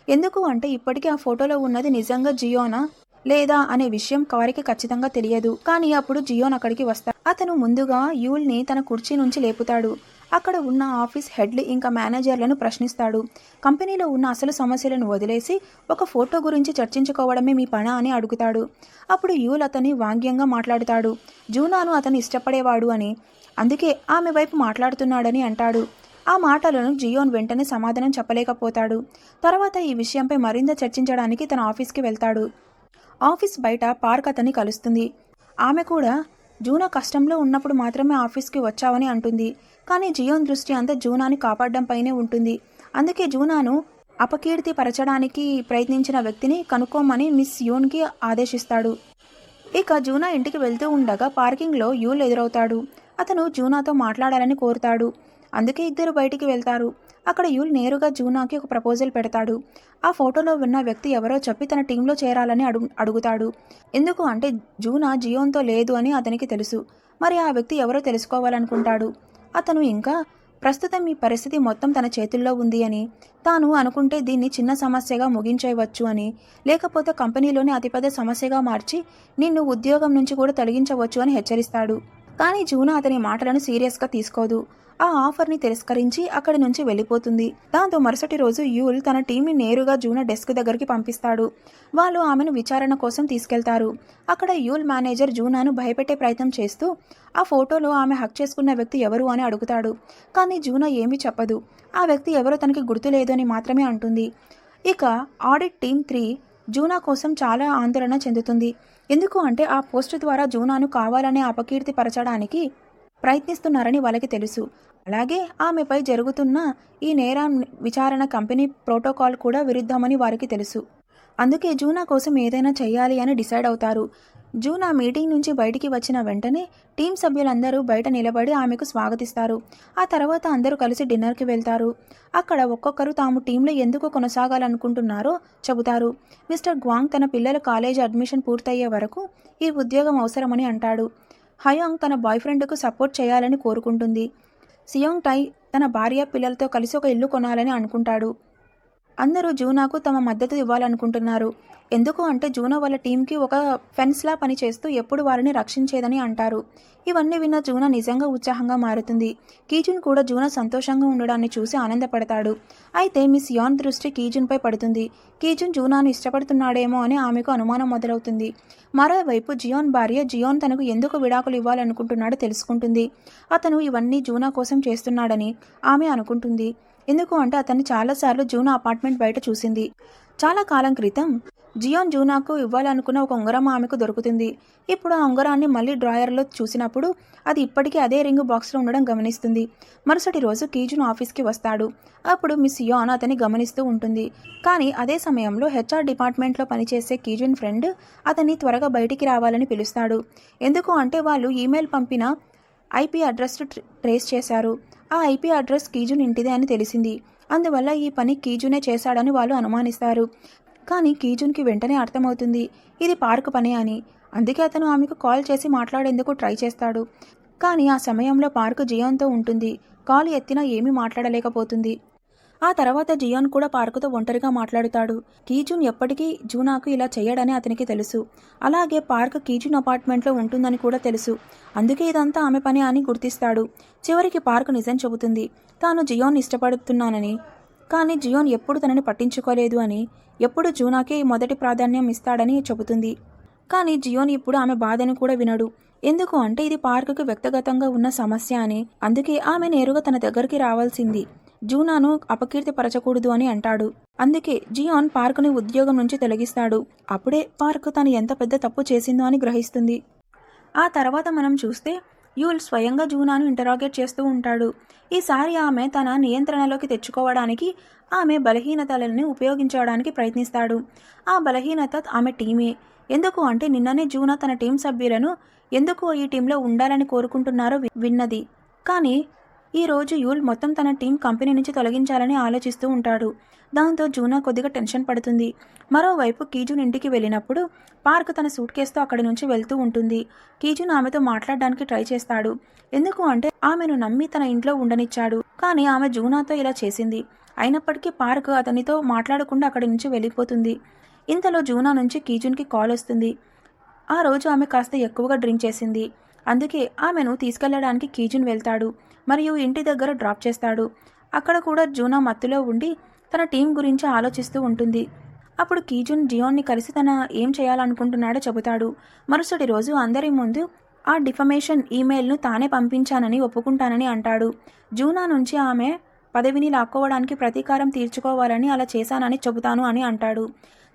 ఎందుకు అంటే ఇప్పటికీ ఆ ఫోటోలో ఉన్నది నిజంగా జియోనా లేదా అనే విషయం వారికి ఖచ్చితంగా తెలియదు. కానీ అప్పుడు జియోన్ అక్కడికి వస్తాడు. అతను ముందుగా యూల్ని తన కుర్చీ నుంచి లేపుతాడు. అక్కడ ఉన్న ఆఫీస్ హెడ్లు ఇంకా మేనేజర్లను ప్రశ్నిస్తాడు. కంపెనీలో ఉన్న అసలు సమస్యలను వదిలేసి ఒక ఫోటో గురించి చర్చించుకోవడమే మీ పనా అని అడుగుతాడు. అప్పుడు యూల్ అతన్ని వాంగ్యంగా మాట్లాడుతాడు. జూనాను అతను ఇష్టపడేవాడు అని, అందుకే ఆమె వైపు మాట్లాడుతున్నాడని అంటాడు. ఆ మాటలను జియోన్ వెంటనే సమాధానం చెప్పలేకపోతాడు. తర్వాత ఈ విషయంపై మరింత చర్చించడానికి తన ఆఫీస్కి వెళ్తాడు. ఆఫీస్ బయట పార్క్ అతన్ని కలుస్తుంది. ఆమె కూడా జూనా కష్టంలో ఉన్నప్పుడు మాత్రమే ఆఫీస్కి వచ్చావని అంటుంది. కానీ జియోన్ దృష్టి అంతా జూనాని కాపాడడంపైనే ఉంటుంది. అందుకే జూనాను అపకీర్తి పరచడానికి ప్రయత్నించిన వ్యక్తిని కనుక్కోమని మిస్ యూన్కి ఆదేశిస్తాడు. ఇక జూనా ఇంటికి వెళ్తూ ఉండగా పార్కింగ్లో యూల్ ఎదురవుతాడు. అతను జూనాతో మాట్లాడాలని కోరుతాడు. అందుకే ఇద్దరు బయటికి వెళ్తారు. అక్కడ యూల్ నేరుగా జూనాకి ఒక ప్రపోజల్ పెడతాడు. ఆ ఫోటోలో ఉన్న వ్యక్తి ఎవరో చెప్పి తన టీంలో చేరాలని అడుగుతాడు. ఎందుకు అంటే జూనా జియోన్తో లేదు అని అతనికి తెలుసు. మరి ఆ వ్యక్తి ఎవరో తెలుసుకోవాలనుకుంటాడు. అతను ఇంకా ప్రస్తుతం ఈ పరిస్థితి మొత్తం తన చేతుల్లో ఉంది అని, తాను అనుకుంటే దీన్ని చిన్న సమస్యగా ముగించేయవచ్చు అని, లేకపోతే కంపెనీలోని అతిపెద్ద సమస్యగా మార్చి నిన్ను ఉద్యోగం నుంచి కూడా తొలగించవచ్చు అని హెచ్చరిస్తాడు. కానీ జూనా అతని మాటలను సీరియస్గా తీసుకోదు. ఆ ఆఫర్ని తిరస్కరించి అక్కడి నుంచి వెళ్ళిపోతుంది. దాంతో మరుసటి రోజు యూల్ తన టీంని నేరుగా జూనా డెస్క్ దగ్గరికి పంపిస్తాడు. వాళ్ళు ఆమెను విచారణ కోసం తీసుకెళ్తారు. అక్కడ యూల్ మేనేజర్ జూనాను భయపెట్టే ప్రయత్నం చేస్తూ ఆ ఫోటోలో ఆమె హక్ చేసుకున్న వ్యక్తి ఎవరు అని అడుగుతాడు. కానీ జూనా ఏమీ చెప్పదు. ఆ వ్యక్తి ఎవరో తనకి గుర్తులేదు అని మాత్రమే అంటుంది. ఇక ఆడిట్ టీమ్ 3 జూనా కోసం చాలా ఆందోళన చెందుతుంది. ఎందుకు అంటే ఆ పోస్టు ద్వారా జూనాను కావాలనే అపకీర్తి పరచడానికి ప్రయత్నిస్తున్నారని వాళ్ళకి తెలుసు. అలాగే ఆమెపై జరుగుతున్న ఈ నేరం విచారణ కంపెనీ ప్రోటోకాల్ కూడా విరుద్ధమని వారికి తెలుసు. అందుకే జూనా కోసం ఏదైనా చేయాలి అని డిసైడ్ అవుతారు. జూనా మీటింగ్ నుంచి బయటికి వచ్చిన వెంటనే టీం సభ్యులందరూ బయట నిలబడి ఆమెకు స్వాగతిస్తారు. ఆ తర్వాత అందరూ కలిసి డిన్నర్కి వెళ్తారు. అక్కడ ఒక్కొక్కరు తాము టీంలో ఎందుకు కొనసాగాలనుకుంటున్నారో చెబుతారు. మిస్టర్ గ్వాంగ్ తన పిల్లల కాలేజీ అడ్మిషన్ పూర్తయ్యే వరకు ఈ ఉద్యోగం అవసరమని అంటాడు. హయాంగ్ తన బాయ్ ఫ్రెండ్కు సపోర్ట్ చేయాలని కోరుకుంటుంది. సియోంగ్ టై తన భార్య పిల్లలతో కలిసి ఒక ఇల్లు కొనాలని అనుకుంటాడు. అందరూ జూనాకు తమ మద్దతు ఇవ్వాలనుకుంటున్నారు. ఎందుకు అంటే జూనా వాళ్ళ టీంకి ఒక ఫెన్స్లా పనిచేస్తూ ఎప్పుడు వారిని రక్షించేదని అంటారు. ఇవన్నీ విన్న జూనా నిజంగా ఉత్సాహంగా మారుతుంది. కీజున్ కూడా జూనా సంతోషంగా ఉండడాన్ని చూసి ఆనందపడతాడు. అయితే మిస్ యాన్ దృష్టి కీజున్పై పడుతుంది. కీజున్ జూనాను ఇష్టపడుతున్నాడేమో అని ఆమెకు అనుమానం మొదలవుతుంది. మరోవైపు జియోన్ భార్య జియోన్ తనకు ఎందుకు విడాకులు ఇవ్వాలనుకుంటున్నాడో తెలుసుకుంటుంది. అతను ఇవన్నీ జూనా కోసం చేస్తున్నాడని ఆమె అనుకుంటుంది. ఎందుకు అంటే అతన్ని చాలాసార్లు జూనా అపార్ట్మెంట్ బయట చూసింది. చాలా కాలం క్రితం జియోన్ జూనాకు ఇవ్వాలనుకున్న ఒక ఉంగరం ఆమెకు దొరుకుతుంది. ఇప్పుడు ఆ ఉంగరాన్ని మళ్ళీ డ్రాయర్లో చూసినప్పుడు అది ఇప్పటికీ అదే రింగు బాక్స్లో ఉండడం గమనిస్తుంది. మరుసటి రోజు కీజున్ ఆఫీస్కి వస్తాడు. అప్పుడు మిస్ యాన్ అతన్ని గమనిస్తూ ఉంటుంది. కానీ అదే సమయంలో హెచ్ఆర్ డిపార్ట్మెంట్లో పనిచేసే కీజున్ ఫ్రెండ్ అతన్ని త్వరగా బయటికి రావాలని పిలుస్తాడు. ఎందుకు అంటే వాళ్ళు ఈమెయిల్ పంపిన ఐపీ అడ్రస్ ట్రేస్ చేశారు. ఆ ఐపీ అడ్రస్ కీజున్ ఇంటిదే అని తెలిసింది. అందువల్ల ఈ పని కీజునే చేశాడని వాళ్ళు అనుమానిస్తారు. కానీ కీజున్కి వెంటనే అర్థమవుతుంది ఇది పార్క్ పనే అని. అందుకే అతను ఆమెకు కాల్ చేసి మాట్లాడేందుకు ట్రై చేస్తాడు. కానీ ఆ సమయంలో పార్క్ జియోన్తో ఉంటుంది. కాల్ ఎత్తినా ఏమీ మాట్లాడలేకపోతుంది. ఆ తర్వాత జియోన్ కూడా పార్కుతో ఒంటరిగా మాట్లాడుతాడు. కీజున్ ఎప్పటికీ జూనాకు ఇలా చేయడని అతనికి తెలుసు. అలాగే పార్క్ కీజున్ అపార్ట్మెంట్లో ఉంటుందని కూడా తెలుసు. అందుకే ఇదంతా ఆమె పని అని గుర్తిస్తాడు. చివరికి పార్క్ నిజం చెబుతుంది. తాను జియోన్ ఇష్టపడుతున్నానని, కానీ జియోన్ ఎప్పుడు తనని పట్టించుకోలేదు అని, ఎప్పుడు జూనాకే మొదటి ప్రాధాన్యం ఇస్తాడని చెబుతుంది. కానీ జియోన్ ఇప్పుడు ఆమె బాధను కూడా వినడు. ఎందుకు అంటే ఇది పార్కుకి వ్యక్తిగతంగా ఉన్న సమస్య అని. అందుకే ఆమె నేరుగా తన దగ్గరికి రావాల్సింది. జూనాను అపకీర్తి పరచకూడదు అని అంటాడు. అందుకే జియాన్ పార్కుని ఉద్యోగం నుంచి తొలగిస్తాడు. అప్పుడే పార్క్ తను ఎంత పెద్ద తప్పు చేసిందో అని గ్రహిస్తుంది. ఆ తర్వాత మనం చూస్తే యూల్ స్వయంగా జూనాను ఇంటరాగేట్ చేస్తూ ఉంటాడు. ఈసారి ఆమె తన నియంత్రణలోకి తెచ్చుకోవడానికి ఆమె బలహీనతలను ఉపయోగించడానికి ప్రయత్నిస్తాడు. ఆ బలహీనత ఆమె టీమే. ఎందుకు అంటే నిన్ననే జూనా తన టీం సభ్యులను ఎందుకు ఈ టీంలో ఉండాలని కోరుకుంటున్నారో విన్నది. కానీ ఈరోజు యూల్ మొత్తం తన టీం కంపెనీ నుంచి తొలగించాలని ఆలోచిస్తూ ఉంటాడు. దాంతో జూనా కొద్దిగా టెన్షన్ పడుతుంది. మరోవైపు కీజున్ ఇంటికి వెళ్ళినప్పుడు పార్క్ తన సూట్ కేసుతో అక్కడి నుంచి వెళ్తూ ఉంటుంది. కీజున్ ఆమెతో మాట్లాడడానికి ట్రై చేస్తాడు. ఎందుకు అంటే ఆమెను నమ్మి తన ఇంట్లో ఉండనిచ్చాడు. కానీ ఆమె జూనాతో ఇలా చేసింది. అయినప్పటికీ పార్క్ అతనితో మాట్లాడకుండా అక్కడి నుంచి వెళ్ళిపోతుంది. ఇంతలో జూనా నుంచి కీజున్కి కాల్ వస్తుంది. ఆ రోజు ఆమె కాస్త ఎక్కువగా డ్రింక్ చేసింది. అందుకే ఆమెను తీసుకెళ్లడానికి కీజున్ వెళ్తాడు. మరియు ఇంటి దగ్గర డ్రాప్ చేస్తాడు. అక్కడ కూడా జూనా మత్తులో ఉండి తన టీం గురించి ఆలోచిస్తూ ఉంటుంది. అప్పుడు కీజున్ జియోన్ని కలిసి తన ఏం చేయాలనుకుంటున్నాడో చెబుతాడు. మరుసటి రోజు అందరి ముందు ఆ డిఫమేషన్ ఈమెయిల్ను తానే పంపించానని ఒప్పుకుంటానని అంటాడు. జూనా నుంచి ఆమె పదవిని లాక్కోవడానికి ప్రతీకారం తీర్చుకోవాలని అలా చేశానని చెబుతాను అని అంటాడు.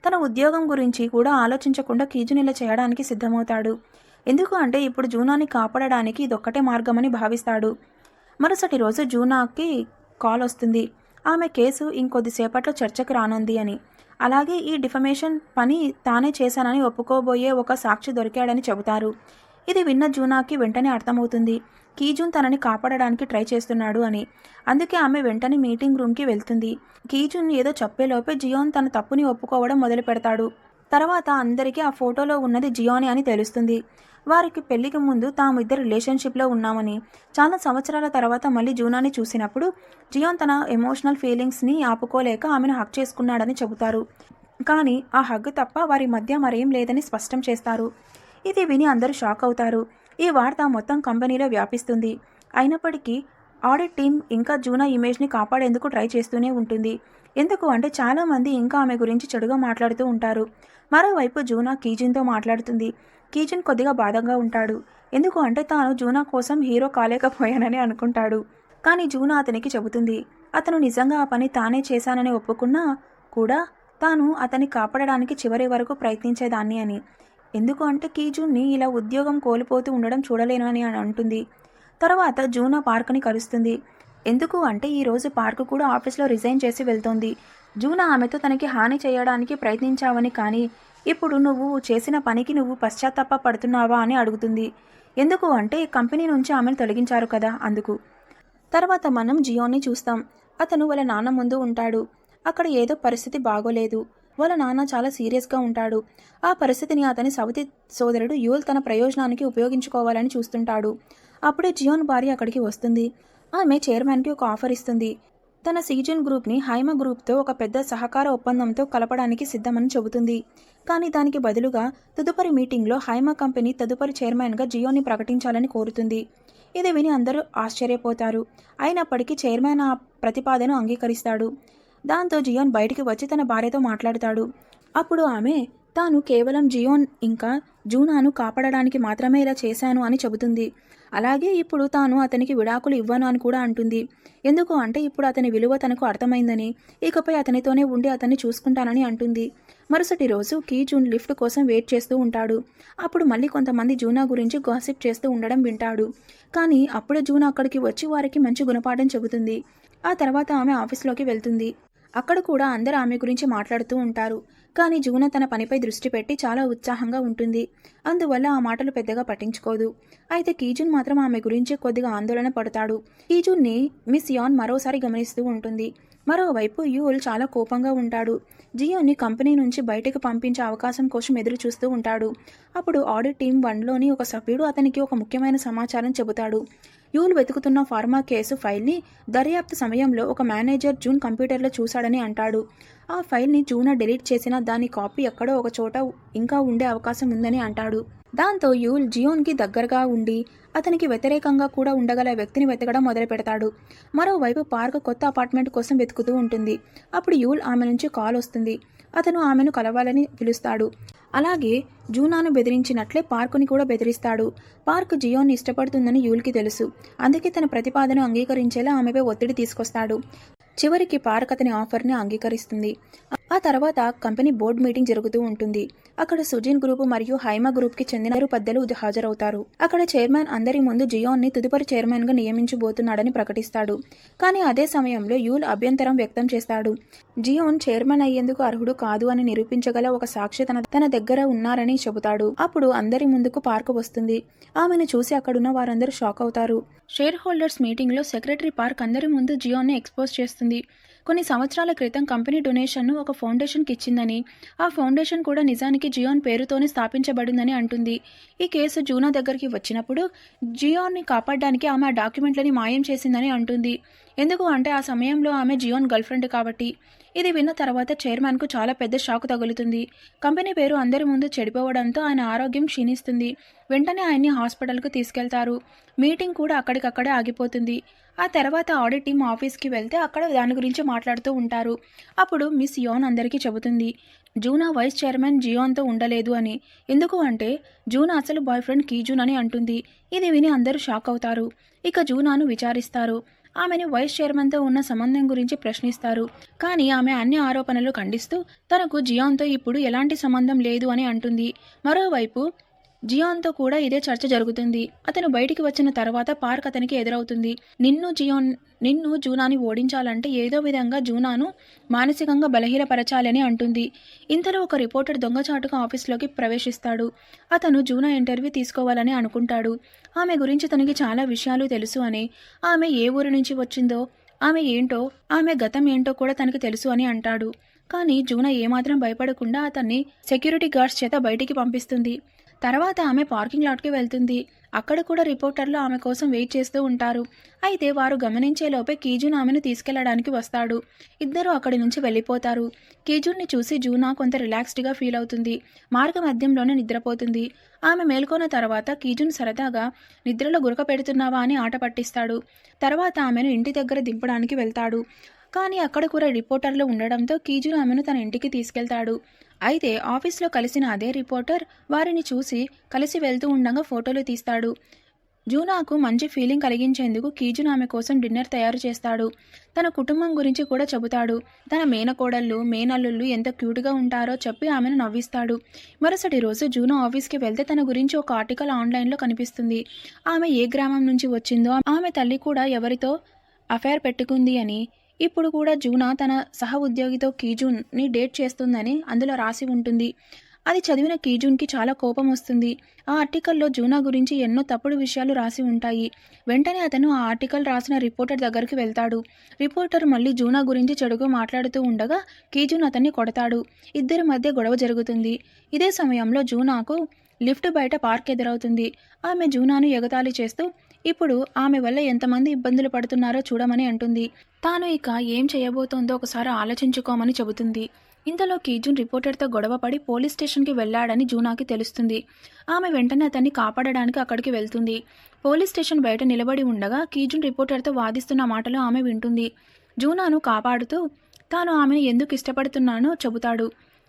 తన ఉద్యోగం గురించి కూడా ఆలోచించకుండా కీజున్ ఇలా చేయడానికి సిద్ధమవుతాడు. ఎందుకు అంటే ఇప్పుడు జూనాని కాపాడడానికి ఇదొక్కటే మార్గమని భావిస్తాడు. మరుసటి రోజు జూనాకి కాల్ వస్తుంది. ఆమె కేసు ఇంకొద్దిసేపట్లో చర్చకు రానుంది అని. అలాగే ఈ డిఫమేషన్ పని తానే చేశానని ఒప్పుకోబోయే ఒక సాక్షి దొరికాడని చెబుతారు. ఇది విన్న జూనాకి వెంటనే అర్థమవుతుంది కీజున్ తనని కాపాడడానికి ట్రై చేస్తున్నాడు అని. అందుకే ఆమె వెంటనే మీటింగ్ రూమ్కి వెళ్తుంది. కీజున్ ఏదో చెప్పేలోపే జియోన్ తన తప్పుని ఒప్పుకోవడం మొదలు పెడతాడు. తర్వాత అందరికీ ఆ ఫోటోలో ఉన్నది జియోనే అని తెలుస్తుంది. వారికి పెళ్లికి ముందు తాము ఇద్దరు రిలేషన్షిప్లో ఉన్నామని, చాలా సంవత్సరాల తర్వాత మళ్ళీ జూనాని చూసినప్పుడు జియోన్ తన ఎమోషనల్ ఫీలింగ్స్ని ఆపుకోలేక ఆమెను హగ్ చేసుకున్నాడని చెబుతారు. కానీ ఆ హగ్ తప్ప వారి మధ్య మరేం లేదని స్పష్టం చేస్తారు. ఇది విని అందరూ షాక్ అవుతారు. ఈ వార్త మొత్తం కంపెనీలో వ్యాపిస్తుంది. అయినప్పటికీ ఆడిట్ టీం ఇంకా జూనా ఇమేజ్ని కాపాడేందుకు ట్రై చేస్తూనే ఉంటుంది. ఎందుకు అంటే చాలామంది ఇంకా ఆమె గురించి చెడుగా మాట్లాడుతూ ఉంటారు. మరోవైపు జూనా కీజున్తో మాట్లాడుతుంది. కీజున్ కొద్దిగా బాధగా ఉంటాడు. ఎందుకు అంటే తాను జూనా కోసం హీరో కాలేకపోయానని అనుకుంటాడు. కానీ జూనా అతనికి చెబుతుంది అతను నిజంగా ఆ పని తానే చేశానని ఒప్పుకున్నా కూడా తాను అతన్ని కాపాడడానికి చివరి వరకు ప్రయత్నించేదాన్ని అని. ఎందుకు అంటే కీజున్ని ఇలా ఉద్యోగం కోల్పోతూ ఉండడం చూడలేను అని అంటుంది. తర్వాత జూనా పార్క్ని కలుస్తుంది. ఎందుకు అంటే ఈరోజు పార్క్ కూడా ఆఫీస్లో రిజైన్ చేసి వెళ్తోంది. జూనా ఆమెతో తనకి హాని చేయడానికి ప్రయత్నించావని, కానీ ఇప్పుడు నువ్వు చేసిన పనికి నువ్వు పశ్చాత్తాప పడుతున్నావా అని అడుగుతుంది. ఎందుకు అంటే కంపెనీ నుంచి ఆమెను తొలగించారు కదా అందుకు. తర్వాత మనం జియోని చూస్తాం. అతను వాళ్ళ నాన్న ముందు ఉంటాడు. అక్కడ ఏదో పరిస్థితి బాగోలేదు. వాళ్ళ నాన్న చాలా సీరియస్గా ఉంటాడు. ఆ పరిస్థితిని అతని సవతి సోదరుడు యూల్ తన ప్రయోజనానికి ఉపయోగించుకోవాలని చూస్తుంటాడు. అప్పుడే జియోన్ భార్య అక్కడికి వస్తుంది. ఆమె చైర్మన్కి ఒక ఆఫర్ ఇస్తుంది. తన సీజన్ గ్రూప్ని హైమ గ్రూప్తో ఒక పెద్ద సహకార ఒప్పందంతో కలపడానికి సిద్ధమని చెబుతుంది. కానీ దానికి బదులుగా తదుపరి మీటింగ్లో హైమ కంపెనీ తదుపరి చైర్మన్గా జియోని ప్రకటించాలని కోరుతుంది. ఇది విని అందరూ ఆశ్చర్యపోతారు. అయినప్పటికీ చైర్మన్ ఆ ప్రతిపాదన అంగీకరిస్తాడు. దాంతో జియోన్ బయటికి వచ్చి తన భార్యతో మాట్లాడతాడు. అప్పుడు ఆమె తాను కేవలం జియోన్ ఇంకా జూనాను కాపాడడానికి మాత్రమే ఇలా చేశాను అని చెబుతుంది. అలాగే ఇప్పుడు తాను అతనికి విడాకులు ఇవ్వను అని కూడా అంటుంది. ఎందుకు అంటే ఇప్పుడు అతని విలువ తనకు అర్థమైందని, ఇకపై అతనితోనే ఉండి అతన్ని చూసుకుంటానని అంటుంది. మరుసటి రోజు కీజూన్ లిఫ్ట్ కోసం వెయిట్ చేస్తూ ఉంటాడు. అప్పుడు మళ్ళీ కొంతమంది జూనా గురించి గాసిప్ చేస్తూ ఉండడం వింటాడు. కానీ అప్పుడే జూనా అక్కడికి వచ్చి వారికి మంచి గుణపాఠం చెబుతుంది. ఆ తర్వాత ఆమె ఆఫీస్లోకి వెళ్తుంది. అక్కడ కూడా అందరూ ఆమె గురించి మాట్లాడుతూ ఉంటారు. కానీ జూనా తన పనిపై దృష్టి పెట్టి చాలా ఉత్సాహంగా ఉంటుంది. అందువల్ల ఆ మాటలు పెద్దగా పట్టించుకోదు. అయితే కీజున్ మాత్రం ఆమె గురించి కొద్దిగా ఆందోళన పడతాడు. కీజున్ని మిస్ యాన్ మరోసారి గమనిస్తూ ఉంటుంది. మరోవైపు యూల్ చాలా కోపంగా ఉంటాడు. జియోని కంపెనీ నుంచి బయటకు పంపించే అవకాశం కోసం ఎదురు చూస్తూ ఉంటాడు. అప్పుడు ఆడిట్ టీం 1లోని ఒక సభ్యుడు అతనికి ఒక ముఖ్యమైన సమాచారం చెబుతాడు. యూల్ వెతుకుతున్న ఫార్మా కేసు ఫైల్ని దర్యాప్తు సమయంలో ఒక మేనేజర్ జూన్ కంప్యూటర్లో చూశాడని అంటాడు. ఆ ఫైల్ని జూనా డిలీట్ చేసిన దాని కాపీ ఎక్కడో ఒక చోట ఇంకా ఉండే అవకాశం ఉందని అంటాడు. దాంతో యూల్ జియోన్కి దగ్గరగా ఉండి అతనికి వ్యతిరేకంగా కూడా ఉండగల వ్యక్తిని వెతకడం మొదలు పెడతాడు. మరోవైపు పార్క్ కొత్త అపార్ట్మెంట్ కోసం వెతుకుతూ ఉంటుంది. అప్పుడు యూల్ ఆమె నుంచి కాల్ వస్తుంది. అతను ఆమెను కలవాలని పిలుస్తాడు. అలాగే జూనాను బెదిరించినట్లే పార్కుని కూడా బెదిరిస్తాడు. పార్క్ జియోని ఇష్టపడుతుందని యూల్కి తెలుసు. అందుకే తన ప్రతిపాదన అంగీకరించేలా ఆమెపై ఒత్తిడి తీసుకొస్తాడు. చివరికి పార్క్ అతని ఆఫర్ని అంగీకరిస్తుంది. ఆ తర్వాత కంపెనీ బోర్డు మీటింగ్ జరుగుతూ ఉంటుంది. అక్కడ సుజిన్ గ్రూప్ మరియు హైమా గ్రూప్కి చెందిన పెద్దలు హాజరవుతారు. అక్కడ చైర్మన్ అందరి ముందు జియోన్ని తదుపరి చైర్మన్గా నియమించబోతున్నాడని ప్రకటిస్తాడు. కానీ అదే సమయంలో యూల్ అభ్యంతరం వ్యక్తం చేస్తాడు. జియోన్ చైర్మన్ అయ్యేందుకు అర్హుడు కాదు అని నిరూపించగల ఒక సాక్షి తన దగ్గర ఉన్నారని చెబుతాడు. అప్పుడు అందరి ముందుకు పార్క్ వస్తుంది. ఆమెను చూసి అక్కడున్న వారందరూ షాక్ అవుతారు. షేర్ హోల్డర్స్ మీటింగ్లో సెక్రటరీ పార్క్ అందరి ముందు జియోన్ని ఎక్స్పోజ్ చేస్తుంది. కొన్ని సంవత్సరాల క్రితం కంపెనీ డొనేషన్ను ఒక ఫౌండేషన్కి ఇచ్చిందని, ఆ ఫౌండేషన్ కూడా నిజానికి జియోన్ పేరుతోనే స్థాపించబడిందని అంటుంది. ఈ కేసు జూనా దగ్గరికి వచ్చినప్పుడు జియోన్ని కాపాడడానికి ఆమె ఆ డాక్యుమెంట్లని మాయం చేసిందని అంటుంది. ఎందుకు అంటే ఆ సమయంలో ఆమె జియోన్ గర్ల్ ఫ్రెండ్ కాబట్టి. ఇది విన్న తర్వాత చైర్మన్కు చాలా పెద్ద షాక్ తగులుతుంది. కంపెనీ పేరు అందరి ముందు చెడిపోవడంతో ఆయన ఆరోగ్యం క్షీణిస్తుంది. వెంటనే ఆయన్ని హాస్పిటల్కు తీసుకెళ్తారు. మీటింగ్ కూడా అక్కడికక్కడే ఆగిపోతుంది. ఆ తర్వాత ఆడిట్ టీమ్ ఆఫీస్కి వెళ్తే అక్కడ దాని గురించి మాట్లాడుతూ ఉంటారు. అప్పుడు మిస్ యోన్ అందరికీ చెబుతుంది జూనా వైస్ చైర్మన్ జియోన్తో ఉండలేదు అని. ఎందుకు అంటే జూనా అసలు బాయ్ ఫ్రెండ్ కీజూన్ అని అంటుంది. ఇది విని అందరూ షాక్ అవుతారు. ఇక జూనాను విచారిస్తారు. ఆమెను వైస్ చైర్మన్తో ఉన్న సంబంధం గురించి ప్రశ్నిస్తారు. కానీ ఆమె అన్ని ఆరోపణలు ఖండిస్తూ తనకు జియోన్తో ఇప్పుడు ఎలాంటి సంబంధం లేదు అని అంటుంది. మరోవైపు జియోన్తో కూడా ఇదే చర్చ జరుగుతుంది. అతను బయటికి వచ్చిన తర్వాత పార్క్ అతనికి ఎదురవుతుంది. నిన్ను జూనాని ఓడించాలంటే ఏదో విధంగా జూనాను మానసికంగా బలహీనపరచాలని అంటుంది. ఇంతలో ఒక రిపోర్టర్ దొంగచాటుగా ఆఫీస్లోకి ప్రవేశిస్తాడు. అతను జూనా ఇంటర్వ్యూ తీసుకోవాలని అనుకుంటాడు. ఆమె గురించి తనకి చాలా విషయాలు తెలుసు అని, ఆమె ఏ ఊరు నుంచి వచ్చిందో, ఆమె ఏంటో, ఆమె గతం ఏంటో కూడా తనకి తెలుసు అని అంటాడు. కానీ జూనా ఏమాత్రం భయపడకుండా అతన్ని సెక్యూరిటీ గార్డ్స్ చేత బయటికి పంపిస్తుంది. తర్వాత ఆమె పార్కింగ్ లాట్కి వెళ్తుంది. అక్కడ కూడా రిపోర్టర్లు ఆమె కోసం వెయిట్ చేస్తూ ఉంటారు. అయితే వారు గమనించేలోపే కీజూన్ ఆమెను తీసుకెళ్లడానికి వస్తాడు. ఇద్దరు అక్కడి నుంచి వెళ్ళిపోతారు. కీజూన్ని చూసి జూనా కొంత రిలాక్స్డ్గా ఫీల్ అవుతుంది. మార్గ మధ్యంలోనే నిద్రపోతుంది. ఆమె మేల్కొన్న తర్వాత కీజూన్ సరదాగా నిద్రలో గురక పెడుతున్నావా అని ఆట పట్టిస్తాడు. తర్వాత ఆమెను ఇంటి దగ్గర దింపడానికి వెళ్తాడు. కానీ అక్కడ కూడా రిపోర్టర్లు ఉండడంతో కీజూన్ ఆమెను తన ఇంటికి తీసుకెళ్తాడు. అయితే ఆఫీస్లో కలిసిన అదే రిపోర్టర్ వారిని చూసి కలిసి వెళ్తూ ఉండగా ఫోటోలు తీస్తాడు. జూనాకు మంచి ఫీలింగ్ కలిగించేందుకు కీజూన్ ఆమె కోసం డిన్నర్ తయారు చేస్తాడు. తన కుటుంబం గురించి కూడా చెబుతాడు. తన మేనకోడళ్ళు, మేనల్లుళ్ళు ఎంత క్యూట్గా ఉంటారో చెప్పి ఆమెను నవ్విస్తాడు. మరుసటి రోజు జూనా ఆఫీస్కి వెళ్తే తన గురించి ఒక ఆర్టికల్ ఆన్లైన్లో కనిపిస్తుంది. ఆమె ఏ గ్రామం నుంచి వచ్చిందో, ఆమె తల్లి కూడా ఎవరితో అఫైర్ పెట్టుకుంది అని, ఇప్పుడు కూడా జూనా తన సహ ఉద్యోగితో కీజూన్ని డేట్ చేస్తుందని అందులో రాసి ఉంటుంది. అది చదివిన కీజూన్కి చాలా కోపం వస్తుంది. ఆ ఆర్టికల్లో జూనా గురించి ఎన్నో తప్పుడు విషయాలు రాసి ఉంటాయి. వెంటనే అతను ఆ ఆర్టికల్ రాసిన రిపోర్టర్ దగ్గరికి వెళ్తాడు. రిపోర్టర్ మళ్ళీ జూనా గురించి చెడుగా మాట్లాడుతూ ఉండగా కీజూన్ అతన్ని కొడతాడు. ఇద్దరి మధ్య గొడవ జరుగుతుంది. ఇదే సమయంలో జూనాకు లిఫ్ట్ బయట పార్క్ ఎదురవుతుంది. ఆమె జూనాను ఎగతాళి చేస్తూ ఇప్పుడు ఆమె వల్ల ఎంతమంది ఇబ్బందులు పడుతున్నారో చూడమని అంటుంది. తాను ఇక ఏం చేయబోతోందో ఒకసారి ఆలోచించుకోమని చెబుతుంది. ఇంతలో కీజూన్ రిపోర్టర్తో గొడవపడి పోలీస్ స్టేషన్కి వెళ్లాడని జూనాకి తెలుస్తుంది. ఆమె వెంటనే అతన్ని కాపాడడానికి అక్కడికి వెళ్తుంది. పోలీస్ స్టేషన్ బయట నిలబడి ఉండగా కీజూన్ రిపోర్టర్తో వాదిస్తున్న మాటలు ఆమె వింటుంది. జూనాను కాపాడుతూ తాను ఆమెను ఎందుకు ఇష్టపడుతున్నానో చెబుతాడు.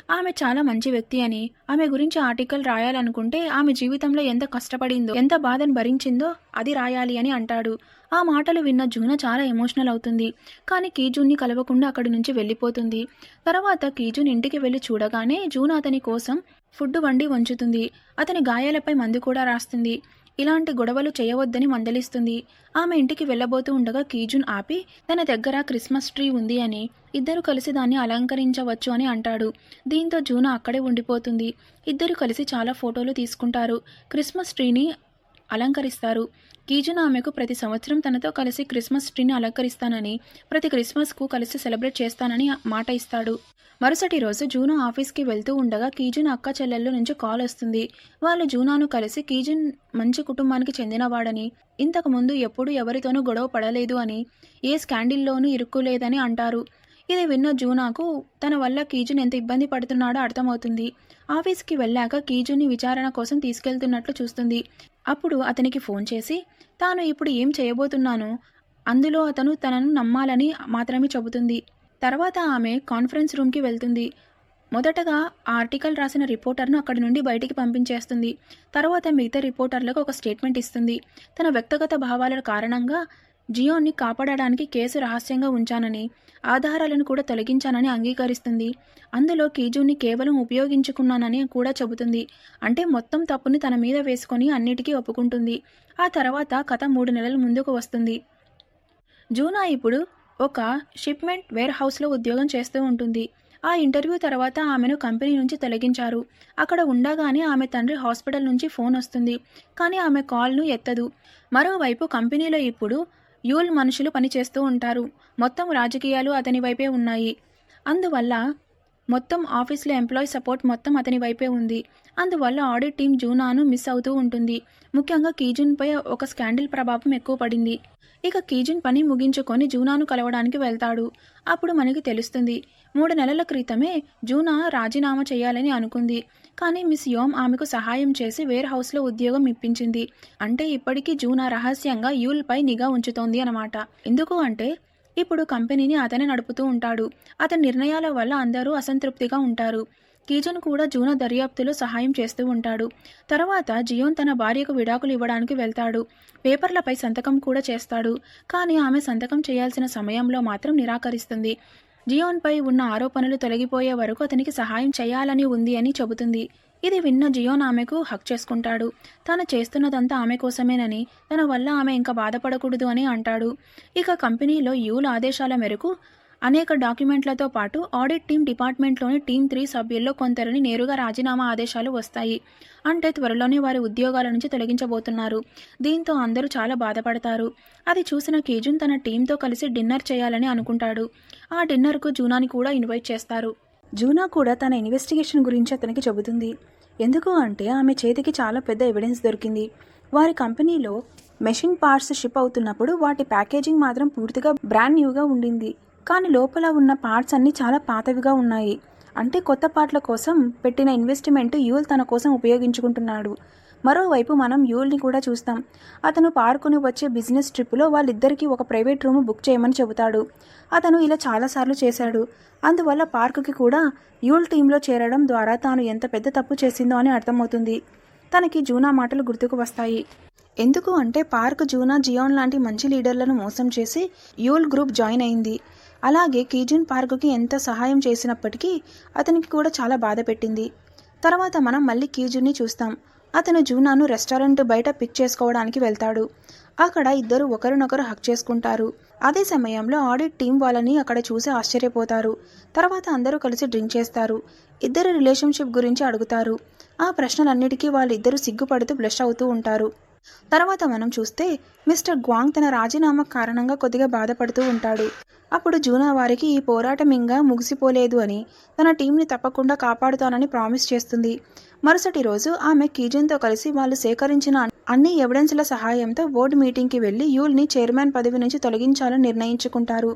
ఆమె చాలా మంచి వ్యక్తి అని, ఆమె గురించి ఆర్టికల్ రాయాలనుకుంటే ఆమె జీవితంలో ఎంత కష్టపడిందో, ఎంత బాధను భరించిందో అది రాయాలి అని అంటాడు. ఆ మాటలు విన్న జూనా చాలా ఎమోషనల్ అవుతుంది. కానీ కీజూన్ని కలవకుండా అక్కడి నుంచి వెళ్ళిపోతుంది. తర్వాత కీజూన్ ఇంటికి వెళ్ళి చూడగానే జూనా అతని కోసం ఫుడ్ వండి ఉంచుతుంది. అతని గాయాలపై మందు కూడా రాస్తుంది. ఇలాంటి గొడవలు చేయవద్దని మందలిస్తుంది. ఆమె ఇంటికి వెళ్ళబోతూ ఉండగా కీజూన్ ఆపి తన దగ్గర క్రిస్మస్ ట్రీ ఉంది అని, ఇద్దరు కలిసి దాన్ని అలంకరించవచ్చు అని అంటాడు. దీంతో జూనా అక్కడే ఉండిపోతుంది. ఇద్దరు కలిసి చాలా ఫోటోలు తీసుకుంటారు. క్రిస్మస్ ట్రీని అలంకరిస్తారు. కీజూన్ ఆమెకు ప్రతి సంవత్సరం తనతో కలిసి క్రిస్మస్ ట్రీని అలంకరిస్తానని, ప్రతి క్రిస్మస్కు కలిసి సెలబ్రేట్ చేస్తానని మాట ఇస్తాడు. మరుసటి రోజు జూనా ఆఫీస్కి వెళ్తూ ఉండగా కీజూన్ అక్క చెల్లెళ్ళ నుంచి కాల్ వస్తుంది. వాళ్ళు జూనాను కలిసి కీజూన్ మంచి కుటుంబానికి చెందినవాడని, ఇంతకు ముందు ఎప్పుడూ ఎవరితోనూ గొడవ పడలేదు అని, ఏ స్కాండిల్లోనూ ఇరుక్కులేదని అంటారు. ఇది విన్న జూనాకు తన వల్ల కీజూన్ ఎంత ఇబ్బంది పడుతున్నాడో అర్థమవుతుంది. ఆఫీస్కి వెళ్ళాక కీజూన్ని విచారణ కోసం తీసుకెళ్తున్నట్లు చూస్తుంది. అప్పుడు అతనికి ఫోన్ చేసి తాను ఇప్పుడు ఏం చేయబోతున్నానో అందులో అతను తనను నమ్మాలని మాత్రమే చెబుతుంది. తర్వాత ఆమె కాన్ఫరెన్స్ రూమ్కి వెళ్తుంది. మొదటగా ఆ ఆర్టికల్ రాసిన రిపోర్టర్ను అక్కడి నుండి బయటికి పంపించేస్తుంది. తర్వాత మిగతా రిపోర్టర్లకు ఒక స్టేట్మెంట్ ఇస్తుంది. తన వ్యక్తిగత భావాల కారణంగా జియోన్ని కాపాడడానికి కేసు రహస్యంగా ఉంచానని, ఆధారాలను కూడా తొలగించానని అంగీకరిస్తుంది. అందులో కీజూన్ని కేవలం ఉపయోగించుకున్నానని కూడా చెబుతుంది. అంటే మొత్తం తప్పుని తన మీద వేసుకొని అన్నిటికీ ఒప్పుకుంటుంది. ఆ తర్వాత కథ 3 నెలల ముందుకు వస్తుంది. జూనా ఇప్పుడు ఒక షిప్మెంట్ వేర్ హౌస్లో ఉద్యోగం చేస్తూ ఉంటుంది. ఆ ఇంటర్వ్యూ తర్వాత ఆమెను కంపెనీ నుంచి తొలగించారు. అక్కడ ఉండగానే ఆమె తండ్రి హాస్పిటల్ నుంచి ఫోన్ వస్తుంది. కానీ ఆమె కాల్ను ఎత్తదు. మరోవైపు కంపెనీలో ఇప్పుడు యూల్ మనుషులు పనిచేస్తూ ఉంటారు. మొత్తం రాజకీయాలు అతని వైపే ఉన్నాయి. అందువల్ల మొత్తం ఆఫీస్లో ఎంప్లాయీ సపోర్ట్ మొత్తం అతని వైపే ఉంది. అందువల్ల ఆడిట్ టీం జూనాను మిస్ అవుతూ ఉంటుంది. ముఖ్యంగా కీజూన్పై ఒక స్కాండిల్ ప్రభావం ఎక్కువ పడింది. ఇక కీజున్ పని ముగించుకొని జూనాను కలవడానికి వెళ్తాడు. అప్పుడు మనకి తెలుస్తుంది 3 నెలల క్రితమే జూనా రాజీనామా చేయాలని అనుకుంది. కానీ మిస్ యోమ్ ఆమెకు సహాయం చేసి వేర్ హౌస్లో ఉద్యోగం ఇప్పించింది. అంటే ఇప్పటికీ జూనా రహస్యంగా యూల్పై నిఘా ఉంచుతోంది అన్నమాట. ఎందుకు అంటే ఇప్పుడు కంపెనీని అతనే నడుపుతూ ఉంటాడు. అతని నిర్ణయాల వల్ల అందరూ అసంతృప్తిగా ఉంటారు. కీజన్ కూడా జూనా దర్యాప్తులో సహాయం చేస్తూ ఉంటాడు. తర్వాత జియోన్ తన భార్యకు విడాకులు ఇవ్వడానికి వెళ్తాడు. పేపర్లపై సంతకం కూడా చేస్తాడు. కానీ ఆమె సంతకం చేయాల్సిన సమయంలో మాత్రం నిరాకరిస్తుంది. జియోన్పై ఉన్న ఆరోపణలు తొలగిపోయే వరకు అతనికి సహాయం చేయాలని ఉంది అని చెబుతుంది. ఇది విన్న జియోన్ ఆమెకు హక్ చేసుకుంటాడు. తాను చేస్తున్నదంతా ఆమె కోసమేనని, తన వల్ల ఆమె ఇంకా బాధపడకూడదు అని అంటాడు. ఇక కంపెనీలో యూల్ ఆదేశాల మేరకు అనేక డాక్యుమెంట్లతో పాటు ఆడిట్ టీం డిపార్ట్మెంట్లోని టీం 3 సభ్యుల్లో కొందరిని నేరుగా రాజీనామా ఆదేశాలు వస్తాయి. అంటే త్వరలోనే వారి ఉద్యోగాల నుంచి తొలగించబోతున్నారు. దీంతో అందరూ చాలా బాధపడతారు. అది చూసిన కీజున్ తన టీంతో కలిసి డిన్నర్ చేయాలని అనుకుంటాడు. ఆ డిన్నర్కు జూనాని కూడా ఇన్వైట్ చేస్తారు. జూనా కూడా తన ఇన్వెస్టిగేషన్ గురించి అతనికి చెబుతుంది. ఎందుకు అంటే ఆమె చేతికి చాలా పెద్ద ఎవిడెన్స్ దొరికింది. వారి కంపెనీలో మెషిన్ పార్ట్స్ షిప్ అవుతున్నప్పుడు వాటి ప్యాకేజింగ్ మాత్రం పూర్తిగా బ్రాండ్ న్యూగా ఉండింది. కానీ లోపల ఉన్న పార్ట్స్ అన్నీ చాలా పాతవిగా ఉన్నాయి. అంటే కొత్త పార్ట్ల కోసం పెట్టిన ఇన్వెస్ట్మెంట్ యూల్ తన కోసం ఉపయోగించుకుంటున్నాడు. మరోవైపు మనం యూల్ని కూడా చూస్తాం. అతను పార్కుని వచ్చే బిజినెస్ ట్రిప్లో వాళ్ళిద్దరికీ ఒక ప్రైవేట్ రూమ్ బుక్ చేయమని చెబుతాడు. అతను ఇలా చాలాసార్లు చేశాడు. అందువల్ల పార్కుకి కూడా యూల్ టీంలో చేరడం ద్వారా తాను ఎంత పెద్ద తప్పు చేసిందో అని అర్థమవుతుంది. తనకి జూనా మాటలు గుర్తుకు వస్తాయి. ఎందుకు అంటే పార్క్ జూనా జియోన్ లాంటి మంచి లీడర్లను మోసం చేసి యూల్ గ్రూప్ జాయిన్ అయింది. అలాగే కీజున్ పార్కుకి ఎంత సహాయం చేసినప్పటికీ అతనికి కూడా చాలా బాధ పెట్టింది. తర్వాత మనం మళ్ళీ కీజున్ని చూస్తాం. అతను జూనాను రెస్టారెంట్ బయట పిక్ చేసుకోవడానికి వెళ్తాడు. అక్కడ ఇద్దరు ఒకరినొకరు హక్ చేసుకుంటారు. అదే సమయంలో ఆడిట్ టీం వాళ్ళని అక్కడ చూసి ఆశ్చర్యపోతారు. తర్వాత అందరూ కలిసి డ్రింక్ చేస్తారు. ఇద్దరు రిలేషన్షిప్ గురించి అడుగుతారు. ఆ ప్రశ్నలన్నిటికీ వాళ్ళిద్దరూ సిగ్గుపడుతూ బ్లష్ అవుతూ ఉంటారు. తర్వాత మనం చూస్తే మిస్టర్ గ్వాంగ్ తన రాజీనామా కారణంగా కొద్దిగా బాధపడుతూ ఉంటాడు. అప్పుడు జూనా వారికి ఈ పోరాటం ఇంకా ముగిసిపోలేదు అని, తన టీంని తప్పకుండా కాపాడుతానని ప్రామిస్ చేస్తుంది. మరుసటి రోజు ఆమె కీజన్తో కలిసి వాళ్ళు సేకరించిన అన్ని ఎవిడెన్స్ల సహాయంతో బోర్డు మీటింగ్కి వెళ్లి యూల్ని చైర్మన్ పదవి నుంచి తొలగించాలని నిర్ణయించుకుంటారు.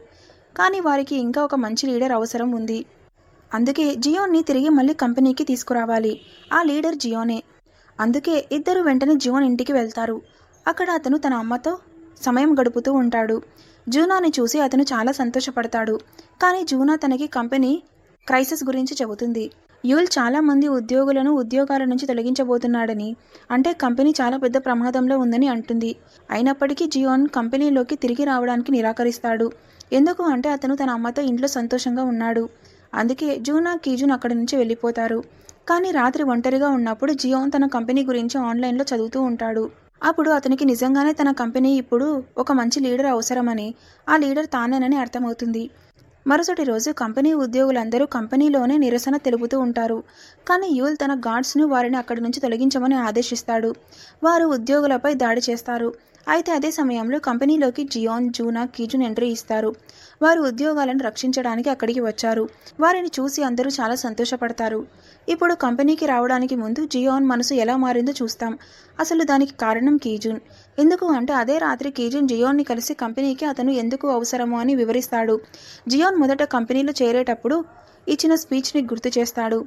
కానీ వారికి ఇంకా ఒక మంచి లీడర్ అవసరం ఉంది. అందుకే జియోన్ని తిరిగి మళ్ళీ కంపెనీకి తీసుకురావాలి. ఆ లీడర్ జియోనే. అందుకే ఇద్దరు వెంటనే జియోన్ ఇంటికి వెళ్తారు. అక్కడ అతను తన అమ్మతో సమయం గడుపుతూ ఉంటాడు. జూనాని చూసి అతను చాలా సంతోషపడతాడు. కానీ జూనా తనకి కంపెనీ క్రైసిస్ గురించి చెబుతుంది. యూల్ చాలా మంది ఉద్యోగులను ఉద్యోగాల నుంచి తొలగించబోతున్నాడని, అంటే కంపెనీ చాలా పెద్ద ప్రమాదంలో ఉందని అంటుంది. అయినప్పటికీ జియోన్ కంపెనీలోకి తిరిగి రావడానికి నిరాకరిస్తాడు. ఎందుకు అంటే అతను తన అమ్మతో ఇంట్లో సంతోషంగా ఉన్నాడు. అందుకే జూనా కీజున్ అక్కడి నుంచి వెళ్ళిపోతారు. కానీ రాత్రి ఒంటరిగా ఉన్నప్పుడు జియోన్ తన కంపెనీ గురించి ఆన్లైన్లో చదువుతూ ఉంటాడు. అప్పుడు అతనికి నిజంగానే తన కంపెనీ ఇప్పుడు ఒక మంచి లీడర్ అవసరమని, ఆ లీడర్ తానేనని అర్థమవుతుంది. మరుసటి రోజు కంపెనీ ఉద్యోగులందరూ కంపెనీలోనే నిరసన తెలుపుతూ ఉంటారు. కానీ యూల్ తన గార్డ్స్ను వారిని అక్కడి నుంచి తొలగించమని ఆదేశిస్తాడు. వారు ఉద్యోగులపై దాడి చేస్తారు. అయితే అదే సమయంలో కంపెనీలోకి జియోన్, జూనా, కీజున్ ఎంట్రీ ఇస్తారు. వారు ఉద్యోగాలను రక్షించడానికి అక్కడికి వచ్చారు. వారిని చూసి అందరూ చాలా సంతోషపడతారు. ఇప్పుడు కంపెనీకి రావడానికి ముందు జియోన్ మనసు ఎలా మారిందో చూస్తాం. అసలు దానికి కారణం కీజున్. ఎందుకు అంటే అదే రాత్రి కీజున్ జియోన్ని కలిసి కంపెనీకి అతను ఎందుకు అవసరమో అని వివరిస్తాడు. జియోన్ మొదట కంపెనీలో చేరేటప్పుడు ఇచ్చిన స్పీచ్ని గుర్తు చేస్తాడు.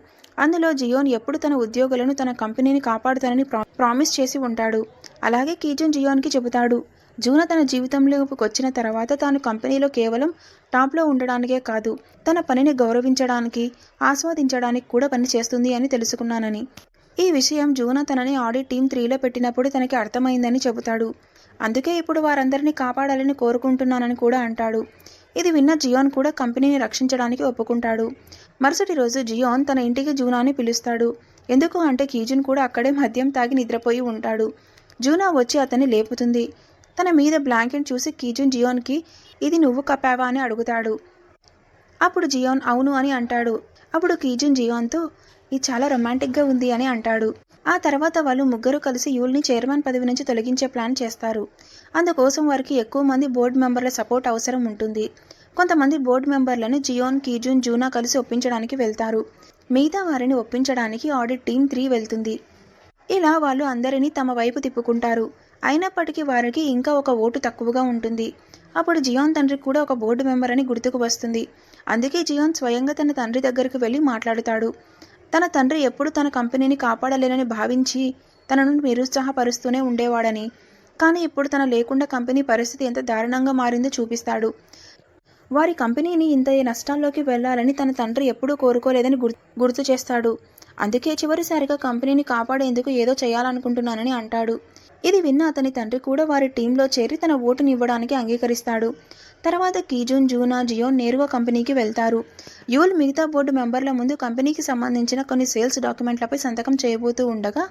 అందులో జియోన్ ఎప్పుడు తన ఉద్యోగులను తన కంపెనీని కాపాడుతానని ప్రామిస్ చేసి ఉంటాడు. అలాగే కీజున్ జియోన్కి చెబుతాడు, జూనా తన జీవితంలోకి వచ్చిన తర్వాత తాను కంపెనీలో కేవలం టాప్లో ఉండడానికే కాదు, తన పనిని గౌరవించడానికి, ఆస్వాదించడానికి కూడా పని చేస్తుంది అని తెలుసుకున్నానని. ఈ విషయం జూనా తనని ఆడిట్ టీం 3లో పెట్టినప్పుడు తనకి అర్థమైందని చెబుతాడు. అందుకే ఇప్పుడు వారందరినీ కాపాడాలని కోరుకుంటున్నానని కూడా అంటాడు. ఇది విన్న జియోన్ కూడా కంపెనీని రక్షించడానికి ఒప్పుకుంటాడు. మరుసటి రోజు జియోన్ తన ఇంటికి జూనాని పిలుస్తాడు. ఎందుకు అంటే కీజున్ కూడా అక్కడే మద్యం తాగి నిద్రపోయి ఉంటాడు. జూనా వచ్చి అతన్ని లేపుతుంది. తన మీద బ్లాంకెట్ చూసి కీజున్ జియోన్కి ఇది నువ్వు కప్పావా అని అడుగుతాడు. అప్పుడు జియోన్ అవును అని అంటాడు. అప్పుడు కీజున్ జియోన్తో ఇది చాలా రొమాంటిక్గా ఉంది అని అంటాడు. ఆ తర్వాత వాళ్ళు ముగ్గురు కలిసి యూల్ని చైర్మన్ పదవి నుంచి తొలగించే ప్లాన్ చేస్తారు. అందుకోసం వారికి ఎక్కువ మంది బోర్డు మెంబర్ల సపోర్ట్ అవసరం ఉంటుంది. కొంతమంది బోర్డు మెంబర్లను జియోన్, కీజున్, జూనా కలిసి ఒప్పించడానికి వెళ్తారు. మిగతా వారిని ఒప్పించడానికి ఆడిట్ టీం 3 వెళ్తుంది. ఇలా వాళ్ళు అందరినీ తమ వైపు తిప్పుకుంటారు. అయినప్పటికీ వారికి ఇంకా ఒక ఓటు తక్కువగా ఉంటుంది. అప్పుడు జియోన్ తండ్రి కూడా ఒక బోర్డు మెంబర్ అని గుర్తుకు వస్తుంది. అందుకే జియోన్ స్వయంగా తన తండ్రి దగ్గరికి వెళ్ళి మాట్లాడుతాడు. తన తండ్రి ఎప్పుడు తన కంపెనీని కాపాడలేనని భావించి తనను నిరుత్సాహపరుస్తూనే ఉండేవాడని, కానీ ఇప్పుడు తన లేకుండా కంపెనీ పరిస్థితి ఎంత దారుణంగా మారిందో చూపిస్తాడు. వారి కంపెనీని ఇంత నష్టాల్లోకి వెళ్లాలని తన తండ్రి ఎప్పుడూ కోరుకోలేదని గుర్తు చేస్తాడు. అందుకే చివరిసారిగా కంపెనీని కాపాడేందుకు ఏదో చేయాలనుకుంటున్నానని అంటాడు. ఇది విన్న అతని తండ్రి కూడా వారి టీంలో చేరి తన ఓటుని ఇవ్వడానికి అంగీకరిస్తాడు. తర్వాత కీజూన్, జూనా, జియోన్ నేరుగా కంపెనీకి వెళ్తారు. యూల్ మిగతా బోర్డు మెంబర్ల ముందు కంపెనీకి సంబంధించిన కొన్ని సేల్స్ డాక్యుమెంట్లపై సంతకం చేయబోతూ ఉండగా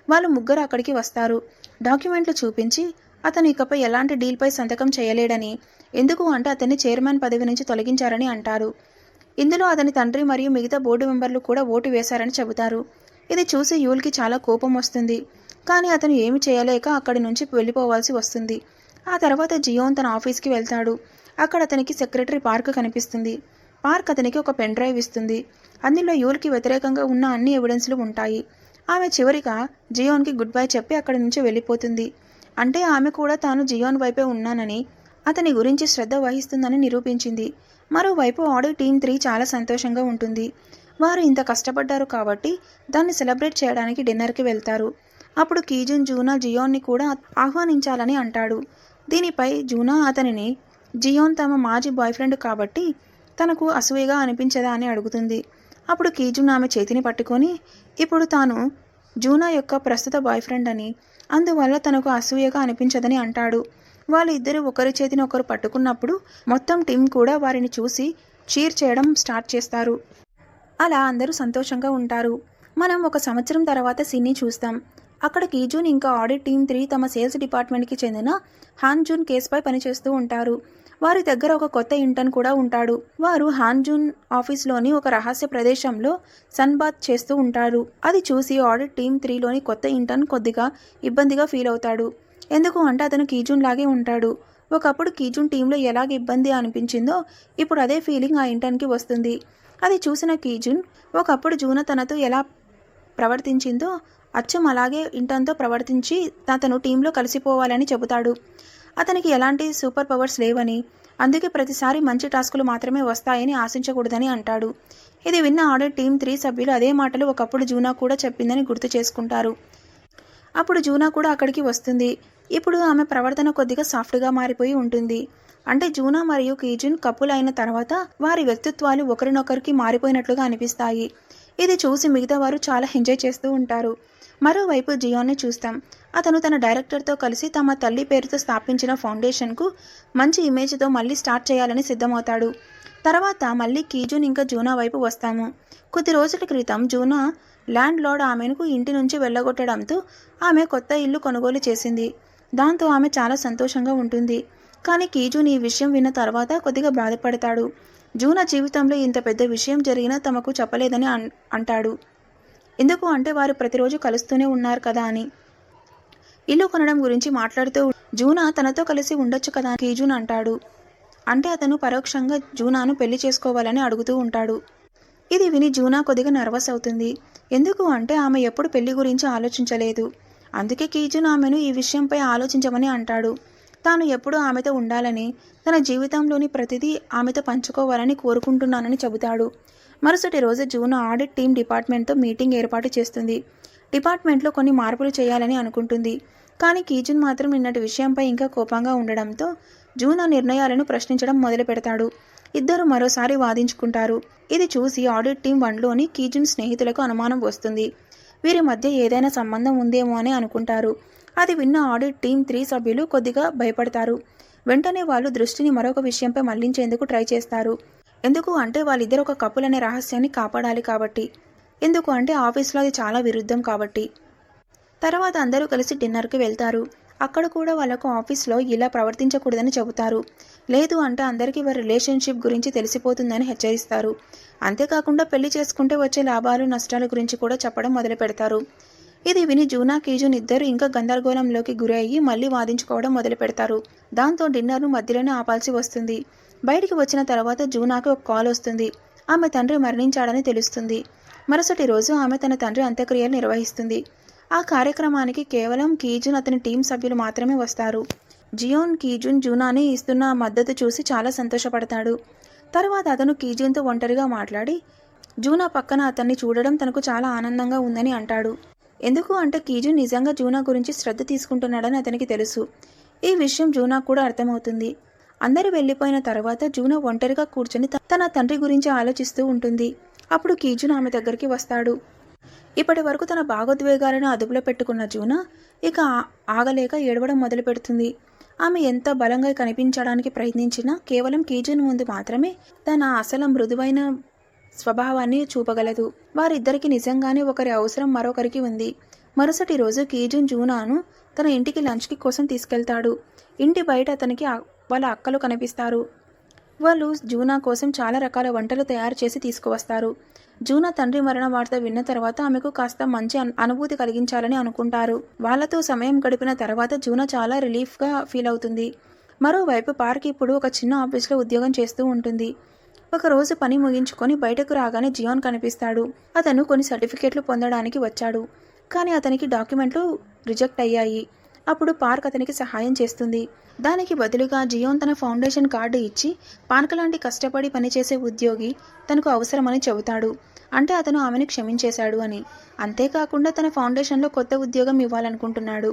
వాళ్ళు ముగ్గురు అక్కడికి వస్తారు. డాక్యుమెంట్లు చూపించి అతను ఇకపై ఎలాంటి డీల్పై సంతకం చేయలేడని, ఎందుకు అంటే అతన్ని చైర్మన్ పదవి నుంచి తొలగించారని అంటారు. ఇందులో అతని తండ్రి మరియు మిగతా బోర్డు మెంబర్లు కూడా ఓటు వేశారని చెబుతారు. ఇది చూసి యూల్కి చాలా కోపం వస్తుంది. కానీ అతను ఏమి చేయలేక అక్కడి నుంచి వెళ్ళిపోవాల్సి వస్తుంది. ఆ తర్వాత జియోన్ తన ఆఫీస్కి వెళ్తాడు. అక్కడ అతనికి సెక్రటరీ పార్క్ కనిపిస్తుంది. పార్క్ అతనికి ఒక పెన్ డ్రైవ్ ఇస్తుంది. అందులో యూల్కి వ్యతిరేకంగా ఉన్న అన్ని ఎవిడెన్స్లు ఉంటాయి. ఆమె చివరిగా జియోన్కి గుడ్ బై చెప్పి అక్కడి నుంచి వెళ్ళిపోతుంది. అంటే ఆమె కూడా తాను జియోన్ వైపే ఉన్నానని, అతని గురించి శ్రద్ధ వహిస్తుందని నిరూపించింది. మరోవైపు ఆడిట్ టీమ్ 3 చాలా సంతోషంగా ఉంటుంది. వారు ఇంత కష్టపడ్డారు కాబట్టి దాన్ని సెలబ్రేట్ చేయడానికి డిన్నర్కి వెళ్తారు. అప్పుడు కీజున్, జూనా జియోన్ని కూడా ఆహ్వానించాలని అంటాడు. దీనిపై జూనా అతనిని జియోన్ తమ మాజీ బాయ్ ఫ్రెండ్ కాబట్టి తనకు అసూయగా అనిపించదా అని అడుగుతుంది. అప్పుడు కీజున్ ఆమె చేతిని పట్టుకొని ఇప్పుడు తాను జూనా యొక్క ప్రస్తుత బాయ్ ఫ్రెండ్ అని, అందువల్ల తనకు అసూయగా అనిపించదని అంటాడు. వాళ్ళిద్దరూ ఒకరి చేతిని ఒకరు పట్టుకున్నప్పుడు మొత్తం టీం కూడా వారిని చూసి చీర్ చేయడం స్టార్ట్ చేస్తారు. అలా అందరూ సంతోషంగా ఉంటారు. మనం 1 సంవత్సరం తర్వాత సీన్ని చూస్తాం. అక్కడ కీజూన్ ఇంకా ఆడిట్ టీమ్ 3 తమ సేల్స్ డిపార్ట్మెంట్కి చెందిన హాన్ జూన్ కేసుపై పనిచేస్తూ ఉంటారు. వారి దగ్గర ఒక కొత్త ఇంటర్న్ కూడా ఉంటాడు. వారు హాన్ జూన్ ఆఫీస్లోని ఒక రహస్య ప్రదేశంలో సన్ బాత్ చేస్తూ ఉంటారు. అది చూసి ఆడిట్ టీమ్ 3లోని కొత్త ఇంటర్న్ కొద్దిగా ఇబ్బందిగా ఫీల్ అవుతాడు. ఎందుకు అంటే అతను కీజూన్ లాగే ఉంటాడు. ఒకప్పుడు కీజూన్ టీంలో ఎలాగ ఇబ్బంది అనిపించిందో ఇప్పుడు అదే ఫీలింగ్ ఆ ఇంటర్న్కి వస్తుంది. అది చూసిన కీజూన్ ఒకప్పుడు జూనా తనతో ఎలా ప్రవర్తించిందో అచ్చం అలాగే ఇంటర్న్తో ప్రవర్తించి అతను టీంలో కలిసిపోవాలని చెబుతాడు. అతనికి ఎలాంటి సూపర్ పవర్స్ లేవని, అందుకే ప్రతిసారి మంచి టాస్కులు మాత్రమే వస్తాయని ఆశించకూడదని అంటాడు. ఇది విన్న ఆడిట్ టీమ్ 3 సభ్యులు అదే మాటలు ఒకప్పుడు జూనా కూడా చెప్పిందని గుర్తు చేసుకుంటారు. అప్పుడు జూనా కూడా అక్కడికి వస్తుంది. ఇప్పుడు ఆమె ప్రవర్తన కొద్దిగా సాఫ్ట్గా మారిపోయి ఉంటుంది. అంటే జూనా మరియు కీజున్ కపుల్ అయిన తర్వాత వారి వ్యక్తిత్వాలు ఒకరినొకరికి మారిపోయినట్లుగా అనిపిస్తాయి. ఇది చూసి మిగతా వారు చాలా ఎంజాయ్ చేస్తూ ఉంటారు. మరోవైపు జియోన్ని చూస్తాం. అతను తన డైరెక్టర్తో కలిసి తమ తల్లి పేరుతో స్థాపించిన ఫౌండేషన్కు మంచి ఇమేజ్తో మళ్ళీ స్టార్ట్ చేయాలని సిద్ధమవుతాడు. తర్వాత మళ్ళీ కీజున్ ఇంకా జూనా వైపు వస్తాము. కొద్ది రోజుల క్రితం జూనా ల్యాండ్ లార్డ్ ఆమెను ఇంటి నుంచి వెళ్ళగొట్టడంతో ఆమె కొత్త ఇల్లు కొనుగోలు చేసింది. దాంతో ఆమె చాలా సంతోషంగా ఉంటుంది. కానీ కీజున్ ఈ విషయం విన్న తర్వాత కొద్దిగా బాధపడతాడు. జూనా జీవితంలో ఇంత పెద్ద విషయం జరిగినా తమకు చెప్పలేదని అంటాడు. ఎందుకు అంటే వారు ప్రతిరోజు కలుస్తూనే ఉన్నారు కదా అని. ఇల్లు కొనడం గురించి మాట్లాడుతూ జూనా తనతో కలిసి ఉండొచ్చు కదా కీజున్ అంటాడు. అంటే అతను పరోక్షంగా జూనాను పెళ్లి చేసుకోవాలని అడుగుతూ ఉంటాడు. ఇది విని జూనా కొద్దిగా నర్వస్ అవుతుంది. ఎందుకు అంటే ఆమె ఎప్పుడు పెళ్లి గురించి ఆలోచించలేదు. అందుకే కీజున్ ఆమెను ఈ విషయంపై ఆలోచించమని అంటాడు. తాను ఎప్పుడూ ఆమెతో ఉండాలని, తన జీవితంలోని ప్రతిదీ ఆమెతో పంచుకోవాలని కోరుకుంటున్నానని చెబుతాడు. మరుసటి రోజు జూనా ఆడిట్ టీమ్ డిపార్ట్మెంట్తో మీటింగ్ ఏర్పాటు చేస్తుంది. డిపార్ట్మెంట్లో కొన్ని మార్పులు చేయాలని అనుకుంటుంది. కానీ కీజున్ మాత్రం నిన్నటి విషయంపై ఇంకా కోపంగా ఉండడంతో జూనా నిర్ణయాలను ప్రశ్నించడం మొదలు పెడతాడు. ఇద్దరు మరోసారి వాదించుకుంటారు. ఇది చూసి ఆడిట్ టీమ్ 1లోని కీజున్ స్నేహితులకు అనుమానం వస్తుంది. వీరి మధ్య ఏదైనా సంబంధం ఉందేమో అని అనుకుంటారు. అది విన్న ఆడిట్ టీమ్ 3 సభ్యులు కొద్దిగా భయపడతారు. వెంటనే వాళ్ళు దృష్టిని మరొక విషయంపై మళ్లించేందుకు ట్రై చేస్తారు. ఎందుకు అంటే వాళ్ళిద్దరు ఒక కపుల్ అనే రహస్యాన్ని కాపాడాలి కాబట్టి. ఎందుకు అంటే ఆఫీస్లో అది చాలా విరుద్ధం కాబట్టి. తర్వాత అందరూ కలిసి డిన్నర్కి వెళ్తారు. అక్కడ కూడా వాళ్ళకు ఆఫీస్లో ఇలా ప్రవర్తించకూడదని చెబుతారు. లేదు అంటే అందరికీ వారి రిలేషన్షిప్ గురించి తెలిసిపోతుందని హెచ్చరిస్తారు. అంతేకాకుండా పెళ్లి చేసుకుంటే వచ్చే లాభాలు నష్టాల గురించి కూడా చెప్పడం మొదలు పెడతారు. ఇది విని జూనా కీజున్ ఇద్దరు ఇంకా గందరగోళంలోకి గురి అయ్యి మళ్ళీ వాదించుకోవడం మొదలు పెడతారు. దాంతో డిన్నర్ను మధ్యలోనే ఆపాల్సి వస్తుంది. బయటికి వచ్చిన తర్వాత జూనాకి ఒక కాల్ వస్తుంది. ఆమె తండ్రి మరణించాడని తెలుస్తుంది. మరుసటి రోజు ఆమె తన తండ్రి అంత్యక్రియలు నిర్వహిస్తుంది. ఆ కార్యక్రమానికి కేవలం కీజున్ అతని టీం సభ్యులు మాత్రమే వస్తారు. జియోన్ కీజున్ జూనాని ఇస్తున్న మద్దతు చూసి చాలా సంతోషపడతాడు. తర్వాత అతను కీజున్తో ఒంటరిగా మాట్లాడి జూనా పక్కన అతన్ని చూడడం తనకు చాలా ఆనందంగా ఉందని అంటాడు. ఎందుకు అంటే కీజున్ నిజంగా జూనా గురించి శ్రద్ధ తీసుకుంటున్నాడని అతనికి తెలుసు. ఈ విషయం జూనా కూడా అర్థమవుతుంది. అందరూ వెళ్ళిపోయిన తర్వాత జూనా ఒంటరిగా కూర్చొని తన తండ్రి గురించి ఆలోచిస్తూ ఉంటుంది. అప్పుడు కీజున్ ఆమె దగ్గరికి వస్తాడు. ఇప్పటి వరకు తన భావోద్వేగాలను అదుపులో పెట్టుకున్న జూనా ఇక ఆగలేక ఏడవడం మొదలు పెడుతుంది. ఆమె ఎంత బలంగా కనిపించడానికి ప్రయత్నించినా కేవలం కీజున్ ముందు మాత్రమే తన అసలు మృదువైన స్వభావాన్ని చూపగలదు. వారిద్దరికి నిజంగానే ఒకరి అవసరం మరొకరికి ఉంది. మరుసటి రోజు కీజున్ జూనాను తన ఇంటికి లంచ్కి కోసం తీసుకెళ్తాడు. ఇంటి బయట అతనికి వాళ్ళ అక్కలు కనిపిస్తారు. వాళ్ళు జూనా కోసం చాలా రకాల వంటలు తయారు చేసి తీసుకువస్తారు. జూనా తండ్రి మరణ వార్త విన్న తర్వాత ఆమెకు కాస్త మంచి అనుభూతి కలిగించాలని అనుకుంటారు. వాళ్లతో సమయం గడిపిన తర్వాత జూనా చాలా రిలీఫ్గా ఫీల్ అవుతుంది. మరోవైపు పార్క్ ఇప్పుడు ఒక చిన్న ఆఫీస్లో ఉద్యోగం చేస్తూ ఉంటుంది. ఒకరోజు పని ముగించుకొని బయటకు రాగానే జియోన్ కనిపిస్తాడు. అతను కొన్ని సర్టిఫికేట్లు పొందడానికి వచ్చాడు, కానీ అతనికి డాక్యుమెంట్లు రిజెక్ట్ అయ్యాయి. అప్పుడు పార్క్ అతనికి సహాయం చేస్తుంది. దానికి బదులుగా జియోన్ తన ఫౌండేషన్ కార్డు ఇచ్చి పార్క్ లాంటి కష్టపడి పనిచేసే ఉద్యోగి తనకు అవసరమని చెబుతాడు. అంటే అతను ఆమెను క్షమించేశాడు అని. అంతేకాకుండా తన ఫౌండేషన్లో కొత్త ఉద్యోగం ఇవ్వాలనుకుంటున్నాడు.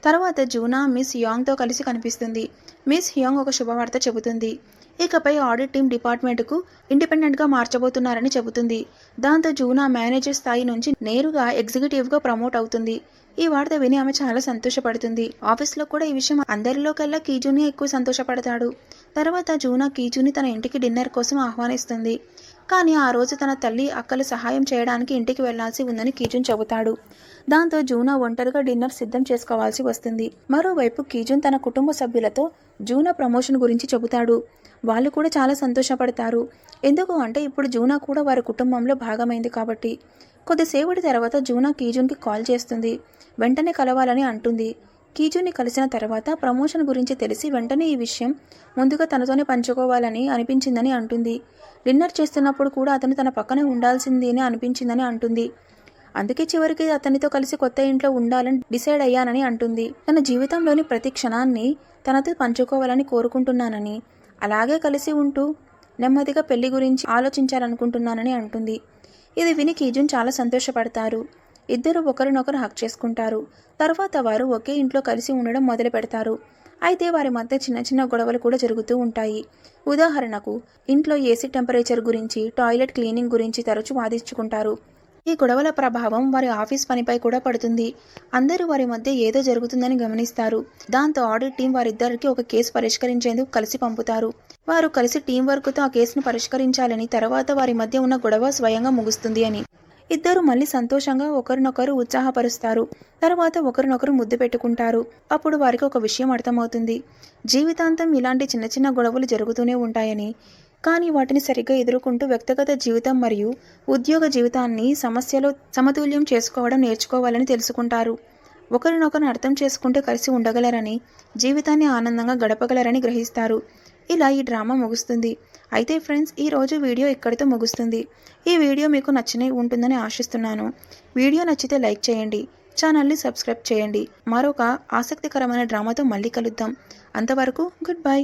తర్వాత జూనా మిస్ హియాంగ్తో కలిసి కనిపిస్తుంది. మిస్ హియాంగ్ ఒక శుభవార్త చెబుతుంది. ఇకపై ఆడిట్ టీం డిపార్ట్మెంట్కు ఇండిపెండెంట్గా మార్చబోతున్నారని చెబుతుంది. దాంతో జూనా మేనేజర్ స్థాయి నుంచి నేరుగా ఎగ్జిక్యూటివ్గా ప్రమోట్ అవుతుంది. ఈ వార్త విని ఆమె చాలా సంతోషపడుతుంది. ఆఫీస్లో కూడా ఈ విషయం అందరిలోకెల్లా కీజుని ఎక్కువ సంతోషపడతాడు. తర్వాత జూనా కీజుని తన ఇంటికి డిన్నర్ కోసం ఆహ్వానిస్తుంది. కానీ ఆ రోజు తన తల్లి అక్కలు సహాయం చేయడానికి ఇంటికి వెళ్లాల్సి ఉందని కీజున్ చెబుతాడు. దాంతో జూనా ఒంటరిగా డిన్నర్ సిద్ధం చేసుకోవాల్సి వస్తుంది. మరోవైపు కీజున్ తన కుటుంబ సభ్యులతో జూనా ప్రమోషన్ గురించి చెబుతాడు. వాళ్ళు కూడా చాలా సంతోషపడతారు. ఎందుకు అంటే ఇప్పుడు జూనా కూడా వారి కుటుంబంలో భాగమైంది కాబట్టి. కొద్దిసేపటి తర్వాత జూనా కీజున్కి కాల్ చేస్తుంది. వెంటనే కలవాలని అంటుంది. కీజున్ని కలిసిన తర్వాత ప్రమోషన్ గురించి తెలిసి వెంటనే ఈ విషయం ముందుగా తనతోనే పంచుకోవాలని అనిపించిందని అంటుంది. డిన్నర్ చేస్తున్నప్పుడు కూడా అతను తన పక్కనే ఉండాల్సిందేనే అనిపించిందని అంటుంది. అందుకే చివరికి అతనితో కలిసి కొత్త ఇంట్లో ఉండాలని డిసైడ్ అయ్యానని అంటుంది. తన జీవితంలోని ప్రతి క్షణాన్ని తనతో పంచుకోవాలని కోరుకుంటున్నానని, అలాగే కలిసి ఉంటూ నెమ్మదిగా పెళ్లి గురించి ఆలోచించాలనుకుంటున్నానని అంటుంది. ఇది విని కీజున్ చాలా సంతోషపడతారు. ఇద్దరు ఒకరినొకరు హక్ చేసుకుంటారు. తర్వాత వారు ఒకే ఇంట్లో కలిసి ఉండడం మొదలు పెడతారు. అయితే వారి మధ్య చిన్న చిన్న గొడవలు కూడా జరుగుతూ ఉంటాయి. ఉదాహరణకు ఇంట్లో ఏసీ టెంపరేచర్ గురించి, టాయిలెట్ క్లీనింగ్ గురించి తరచూ వాదించుకుంటారు. ఈ గొడవల ప్రభావం వారి ఆఫీస్ పనిపై కూడా పడుతుంది. అందరూ వారి మధ్య ఏదో జరుగుతుందని గమనిస్తారు. దాంతో ఆడిట్ టీం వారిద్దరికి ఒక కేసు పరిష్కరించేందుకు కలిసి పంపుతారు. వారు కలిసి టీం వర్క్తో ఆ కేసును పరిష్కరించాలని, తర్వాత వారి మధ్య ఉన్న గొడవ స్వయంగా ముగుస్తుంది అని. ఇద్దరు మళ్ళీ సంతోషంగా ఒకరినొకరు ఉత్సాహపరుస్తారు. తర్వాత ఒకరినొకరు ముద్దు పెట్టుకుంటారు. అప్పుడు వారికి ఒక విషయం అర్థమవుతుంది. జీవితాంతం ఇలాంటి చిన్న చిన్న గొడవలు జరుగుతూనే ఉంటాయని, కానీ వాటిని సరిగ్గా ఎదుర్కొంటూ వ్యక్తిగత జీవితం మరియు ఉద్యోగ జీవితాన్ని సమస్యలో సమతుల్యం చేసుకోవడం నేర్చుకోవాలని తెలుసుకుంటారు. ఒకరినొకరిని అర్థం చేసుకుంటూ కలిసి ఉండగలరని, జీవితాన్ని ఆనందంగా గడపగలరని గ్రహిస్తారు. ఇలా ఈ డ్రామా ముగుస్తుంది. అయితే ఫ్రెండ్స్, ఈరోజు వీడియో ఇక్కడితో ముగుస్తుంది. ఈ వీడియో మీకు నచ్చిన ఉంటుందని ఆశిస్తున్నాను. వీడియో నచ్చితే లైక్ చేయండి, ఛానల్ని సబ్స్క్రైబ్ చేయండి. మరొక ఆసక్తికరమైన డ్రామాతో మళ్ళీ కలుద్దాం. అంతవరకు గుడ్ బై.